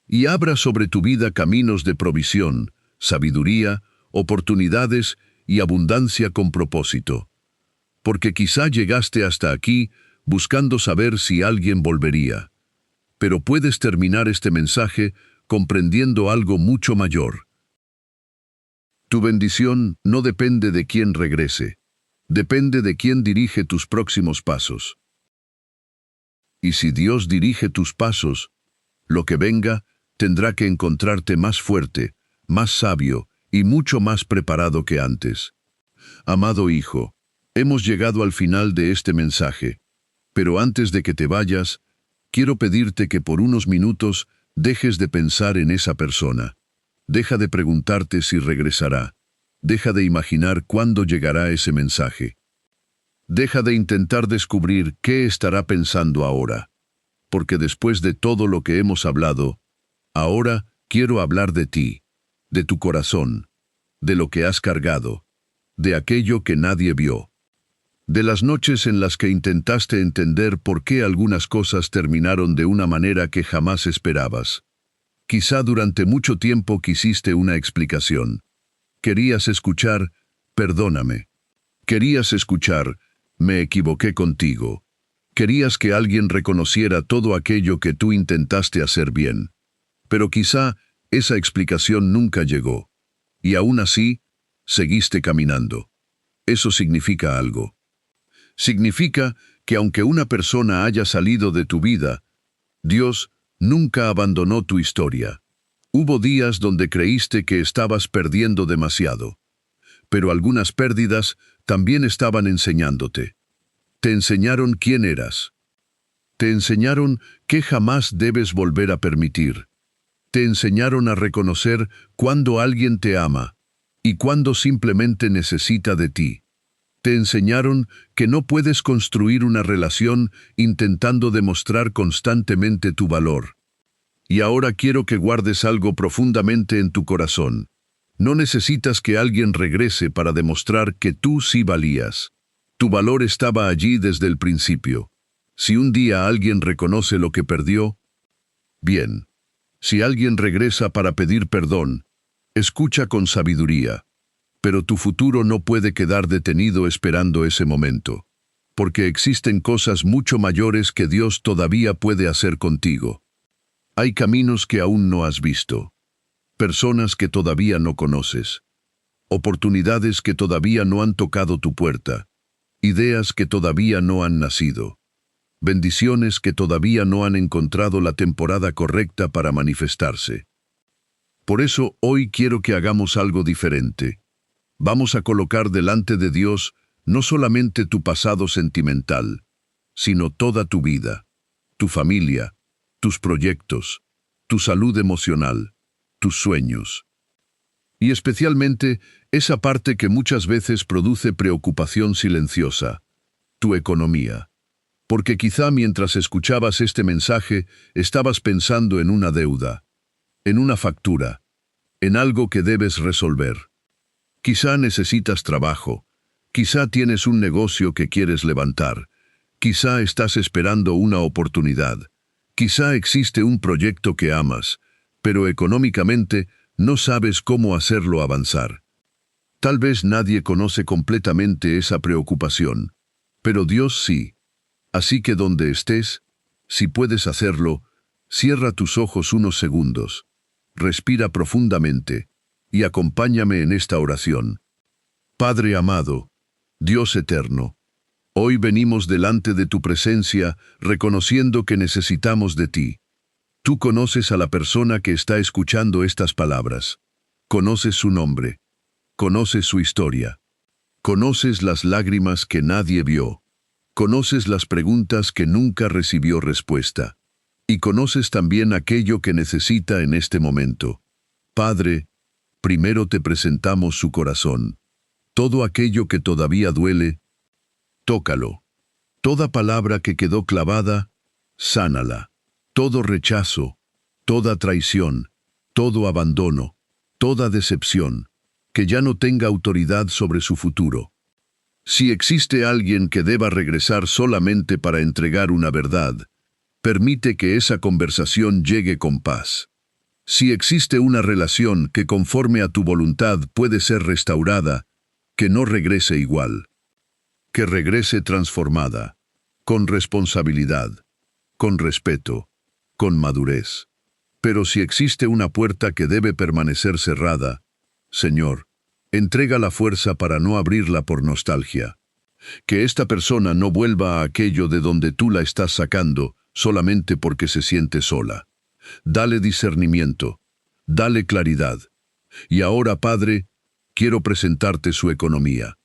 y abra sobre tu vida caminos de provisión, sabiduría, oportunidades y abundancia con propósito. Porque quizá llegaste hasta aquí buscando saber si alguien volvería. Pero puedes terminar este mensaje comprendiendo algo mucho mayor. Tu bendición no depende de quién regrese, depende de quién dirige tus próximos pasos. Y si Dios dirige tus pasos, lo que venga tendrá que encontrarte más fuerte, más sabio y mucho más preparado que antes. Amado hijo, hemos llegado al final de este mensaje, pero antes de que te vayas, quiero pedirte que por unos minutos dejes de pensar en esa persona. Deja de preguntarte si regresará. Deja de imaginar cuándo llegará ese mensaje. Deja de intentar descubrir qué estará pensando ahora. Porque después de todo lo que hemos hablado, ahora quiero hablar de ti, de tu corazón, de lo que has cargado, de aquello que nadie vio, de las noches en las que intentaste entender por qué algunas cosas terminaron de una manera que jamás esperabas. Quizá durante mucho tiempo quisiste una explicación. Querías escuchar, perdóname. Querías escuchar, me equivoqué contigo. Querías que alguien reconociera todo aquello que tú intentaste hacer bien. Pero quizá esa explicación nunca llegó. Y aún así, seguiste caminando. Eso significa algo. Significa que aunque una persona haya salido de tu vida, Dios nunca abandonó tu historia. Hubo días donde creíste que estabas perdiendo demasiado, pero algunas pérdidas también estaban enseñándote. Te enseñaron quién eras. Te enseñaron qué jamás debes volver a permitir. Te enseñaron a reconocer cuando alguien te ama y cuando simplemente necesita de ti. Te enseñaron que no puedes construir una relación intentando demostrar constantemente tu valor. Y ahora quiero que guardes algo profundamente en tu corazón. No necesitas que alguien regrese para demostrar que tú sí valías. Tu valor estaba allí desde el principio. Si un día alguien reconoce lo que perdió, bien. Si alguien regresa para pedir perdón, escucha con sabiduría. Pero tu futuro no puede quedar detenido esperando ese momento, porque existen cosas mucho mayores que Dios todavía puede hacer contigo. Hay caminos que aún no has visto, personas que todavía no conoces, oportunidades que todavía no han tocado tu puerta, ideas que todavía no han nacido, bendiciones que todavía no han encontrado la temporada correcta para manifestarse. Por eso hoy quiero que hagamos algo diferente. Vamos a colocar delante de Dios no solamente tu pasado sentimental, sino toda tu vida, tu familia, tus proyectos, tu salud emocional, tus sueños. Y especialmente esa parte que muchas veces produce preocupación silenciosa, tu economía. Porque quizá mientras escuchabas este mensaje estabas pensando en una deuda, en una factura, en algo que debes resolver. Quizá necesitas trabajo, quizá tienes un negocio que quieres levantar, quizá estás esperando una oportunidad, quizá existe un proyecto que amas, pero económicamente no sabes cómo hacerlo avanzar. Tal vez nadie conoce completamente esa preocupación, pero Dios sí. Así que donde estés, si puedes hacerlo, cierra tus ojos unos segundos, respira profundamente, y acompáñame en esta oración. Padre amado, Dios eterno, hoy venimos delante de tu presencia reconociendo que necesitamos de ti. Tú conoces a la persona que está escuchando estas palabras. Conoces su nombre. Conoces su historia. Conoces las lágrimas que nadie vio. Conoces las preguntas que nunca recibió respuesta. y conoces también aquello que necesita en este momento. Padre, primero te presentamos su corazón. Todo aquello que todavía duele, tócalo. Toda palabra que quedó clavada, sánala. Todo rechazo, toda traición, todo abandono, toda decepción, que ya no tenga autoridad sobre su futuro. Si existe alguien que deba regresar solamente para entregar una verdad, permite que esa conversación llegue con paz. Si existe una relación que conforme a tu voluntad puede ser restaurada, que no regrese igual. Que regrese transformada, con responsabilidad, con respeto, con madurez. Pero si existe una puerta que debe permanecer cerrada, Señor, entrega la fuerza para no abrirla por nostalgia. Que esta persona no vuelva a aquello de donde tú la estás sacando solamente porque se siente sola. Dale discernimiento, dale claridad. Y ahora, Padre, quiero presentarte su economía.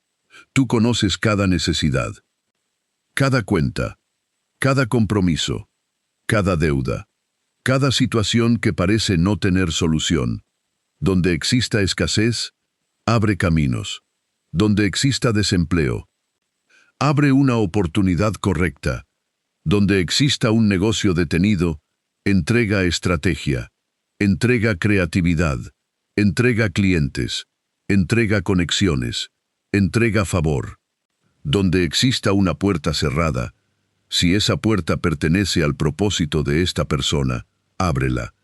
Tú conoces cada necesidad, cada cuenta, cada compromiso, cada deuda, cada situación que parece no tener solución. Donde exista escasez, abre caminos. Donde exista desempleo, abre una oportunidad correcta. Donde exista un negocio detenido, entrega estrategia, entrega creatividad, entrega clientes, entrega conexiones, entrega favor. Donde exista una puerta cerrada, si esa puerta pertenece al propósito de esta persona, ábrela.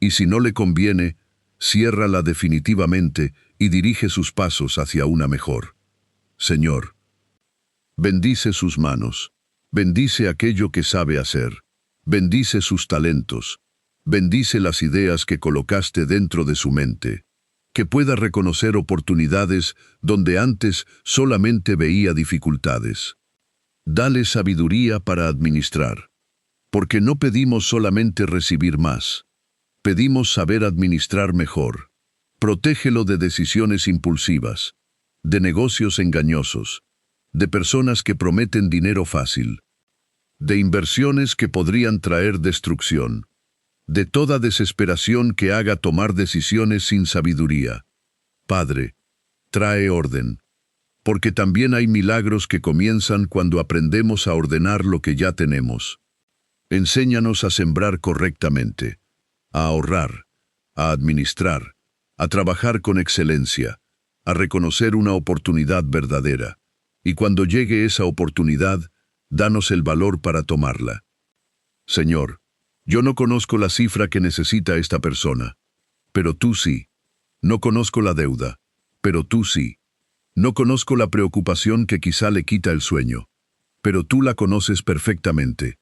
Y si no le conviene, ciérrala definitivamente y dirige sus pasos hacia una mejor. Señor, bendice sus manos, bendice aquello que sabe hacer, bendice sus talentos, bendice las ideas que colocaste dentro de su mente, que pueda reconocer oportunidades donde antes solamente veía dificultades. Dale sabiduría para administrar, porque no pedimos solamente recibir más, pedimos saber administrar mejor. Protégelo de decisiones impulsivas, de negocios engañosos, de personas que prometen dinero fácil, de inversiones que podrían traer destrucción, de toda desesperación que haga tomar decisiones sin sabiduría. Padre, trae orden, porque también hay milagros que comienzan cuando aprendemos a ordenar lo que ya tenemos. Enséñanos a sembrar correctamente, a ahorrar, a administrar, a trabajar con excelencia, a reconocer una oportunidad verdadera, y cuando llegue esa oportunidad, danos el valor para tomarla. Señor, yo no conozco la cifra que necesita esta persona, pero tú sí. No conozco la deuda, pero tú sí. No conozco la preocupación que quizá le quita el sueño, pero tú la conoces perfectamente.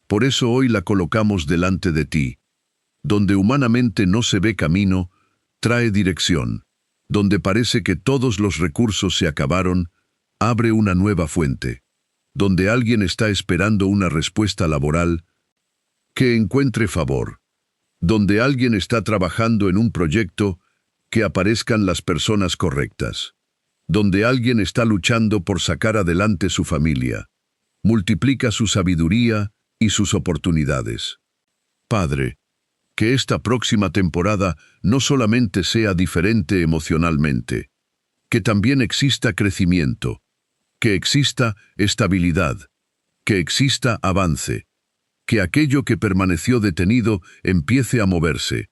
Por eso hoy la colocamos delante de ti. Donde humanamente no se ve camino, trae dirección. Donde parece que todos los recursos se acabaron, abre una nueva fuente. Donde alguien está esperando una respuesta laboral, que encuentre favor. Donde alguien está trabajando en un proyecto, que aparezcan las personas correctas. Donde alguien está luchando por sacar adelante su familia, multiplica su sabiduría y sus oportunidades. Padre, que esta próxima temporada no solamente sea diferente emocionalmente, que también exista crecimiento, que exista estabilidad, que exista avance, que aquello que permaneció detenido empiece a moverse,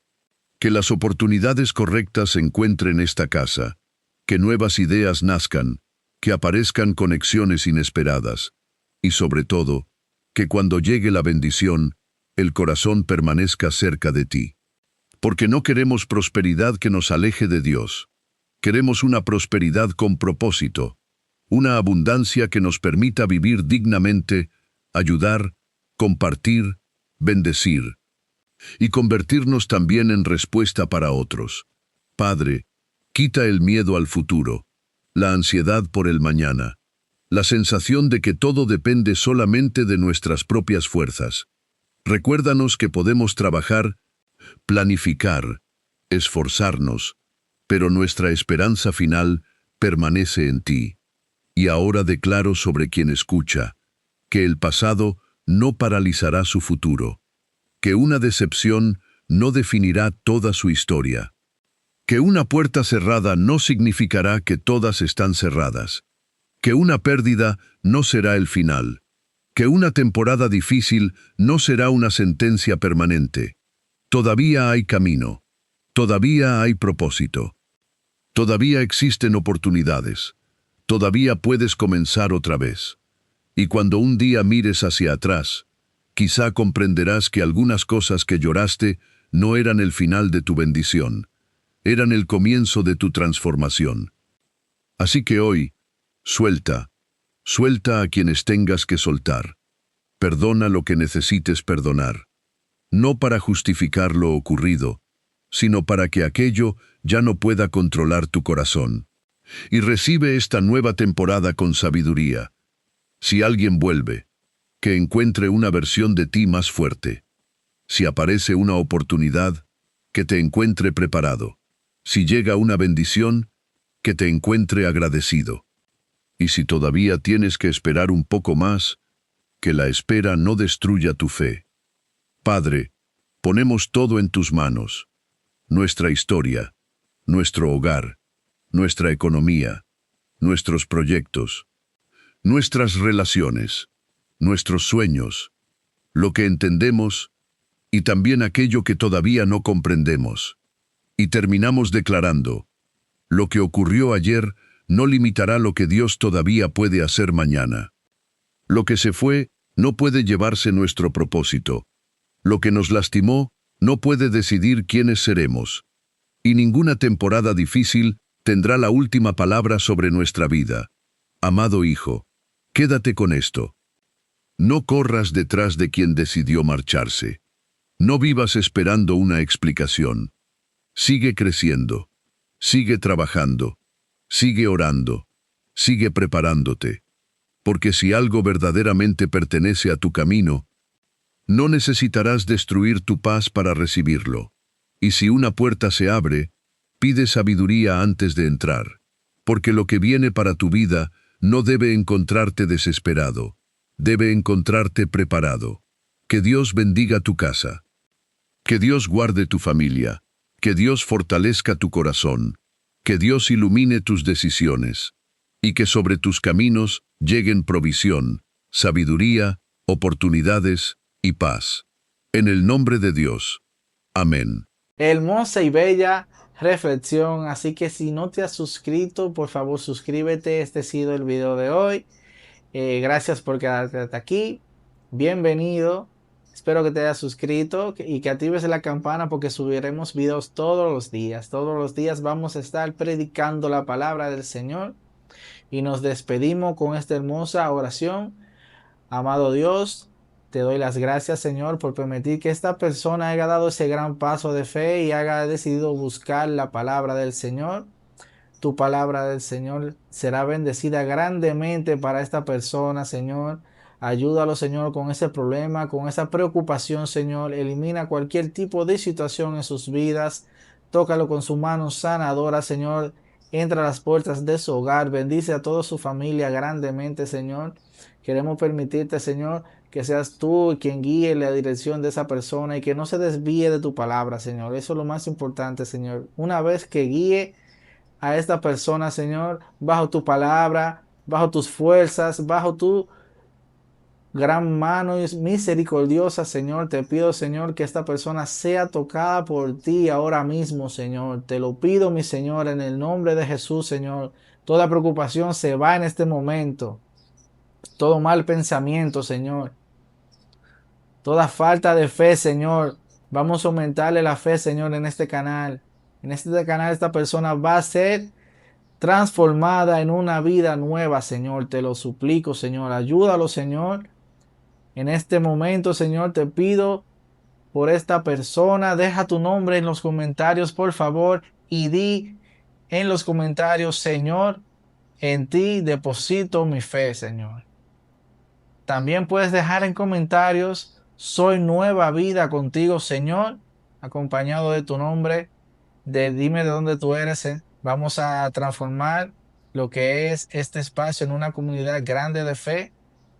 que las oportunidades correctas se encuentren en esta casa, que nuevas ideas nazcan, que aparezcan conexiones inesperadas, y sobre todo, que cuando llegue la bendición, el corazón permanezca cerca de ti. Porque no queremos prosperidad que nos aleje de Dios. Queremos una prosperidad con propósito, una abundancia que nos permita vivir dignamente, ayudar, compartir, bendecir, y convertirnos también en respuesta para otros. Padre, quita el miedo al futuro, la ansiedad por el mañana, la sensación de que todo depende solamente de nuestras propias fuerzas. Recuérdanos que podemos trabajar, planificar, esforzarnos, pero nuestra esperanza final permanece en ti. Y ahora declaro sobre quien escucha, que el pasado no paralizará su futuro, que una decepción no definirá toda su historia, que una puerta cerrada no significará que todas están cerradas, que una pérdida no será el final, que una temporada difícil no será una sentencia permanente. Todavía hay camino, todavía hay propósito, todavía existen oportunidades, todavía puedes comenzar otra vez. Y cuando un día mires hacia atrás, quizá comprenderás que algunas cosas que lloraste no eran el final de tu bendición, eran el comienzo de tu transformación. Así que hoy, suelta a quienes tengas que soltar. Perdona lo que necesites perdonar, no para justificar lo ocurrido, sino para que aquello ya no pueda controlar tu corazón. Y recibe esta nueva temporada con sabiduría. Si alguien vuelve, que encuentre una versión de ti más fuerte. Si aparece una oportunidad, que te encuentre preparado. Si llega una bendición, que te encuentre agradecido. Y si todavía tienes que esperar un poco más, que la espera no destruya tu fe. Padre, ponemos todo en tus manos. Nuestra historia, nuestro hogar, nuestra economía, nuestros proyectos, nuestras relaciones, nuestros sueños, lo que entendemos y también aquello que todavía no comprendemos. Y terminamos declarando, lo que ocurrió ayer no limitará lo que Dios todavía puede hacer mañana. Lo que se fue no puede llevarse nuestro propósito. Lo que nos lastimó no puede decidir quiénes seremos. Y ninguna temporada difícil tendrá la última palabra sobre nuestra vida. Amado hijo, quédate con esto. No corras detrás de quien decidió marcharse. No vivas esperando una explicación. Sigue creciendo. Sigue trabajando. Sigue orando. Sigue preparándote. Porque si algo verdaderamente pertenece a tu camino, no necesitarás destruir tu paz para recibirlo. Y si una puerta se abre, pide sabiduría antes de entrar. Porque lo que viene para tu vida no debe encontrarte desesperado. Debe encontrarte preparado. Que Dios bendiga tu casa. Que Dios guarde tu familia. Que Dios fortalezca tu corazón. Que Dios ilumine tus decisiones. Y que sobre tus caminos lleguen provisión, sabiduría, oportunidades y paz. En el nombre de Dios. Amén. Hermosa y bella reflexión, así que si no te has suscrito, por favor suscríbete. Este ha sido el video de hoy. Gracias por quedarte hasta aquí. Bienvenido. Espero que te hayas suscrito y que actives la campana porque subiremos videos todos los días. Todos los días vamos a estar predicando la palabra del Señor. Y nos despedimos con esta hermosa oración. Amado Dios, te doy las gracias, Señor, por permitir que esta persona haya dado ese gran paso de fe y haya decidido buscar la palabra del Señor. Tu palabra del Señor será bendecida grandemente para esta persona, Señor. Ayúdalo, Señor, con ese problema, con esa preocupación, Señor. Elimina cualquier tipo de situación en sus vidas. Tócalo con su mano sanadora, Señor. Entra a las puertas de su hogar. Bendice a toda su familia grandemente, Señor. Queremos permitirte, Señor, que seas tú quien guíe la dirección de esa persona y que no se desvíe de tu palabra, Señor. Eso es lo más importante, Señor. Una vez que guíe a esta persona, Señor, bajo tu palabra, bajo tus fuerzas, bajo tu gran mano misericordiosa, Señor, te pido, Señor, que esta persona sea tocada por ti ahora mismo, Señor. Te lo pido, mi Señor, en el nombre de Jesús, Señor. Toda preocupación se va en este momento. Todo mal pensamiento, Señor. Toda falta de fe, Señor. Vamos a aumentarle la fe, Señor, en este canal. En este canal esta persona va a ser transformada en una vida nueva, Señor. Te lo suplico, Señor. Ayúdalo, Señor. En este momento, Señor, te pido por esta persona. Deja tu nombre en los comentarios, por favor. Y di en los comentarios, Señor, en ti deposito mi fe, Señor. También puedes dejar en comentarios, soy nueva vida contigo, Señor, acompañado de tu nombre, de dime de dónde tú eres. Vamos a transformar lo que es este espacio en una comunidad grande de fe.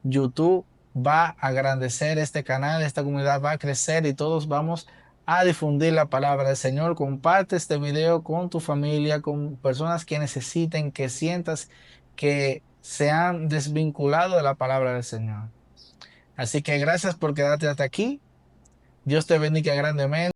YouTube, va a engrandecer este canal, esta comunidad va a crecer y todos vamos a difundir la palabra del Señor. Comparte este video con tu familia, con personas que necesiten, que sientas que se han desvinculado de la palabra del Señor. Así que gracias por quedarte hasta aquí. Dios te bendiga grandemente.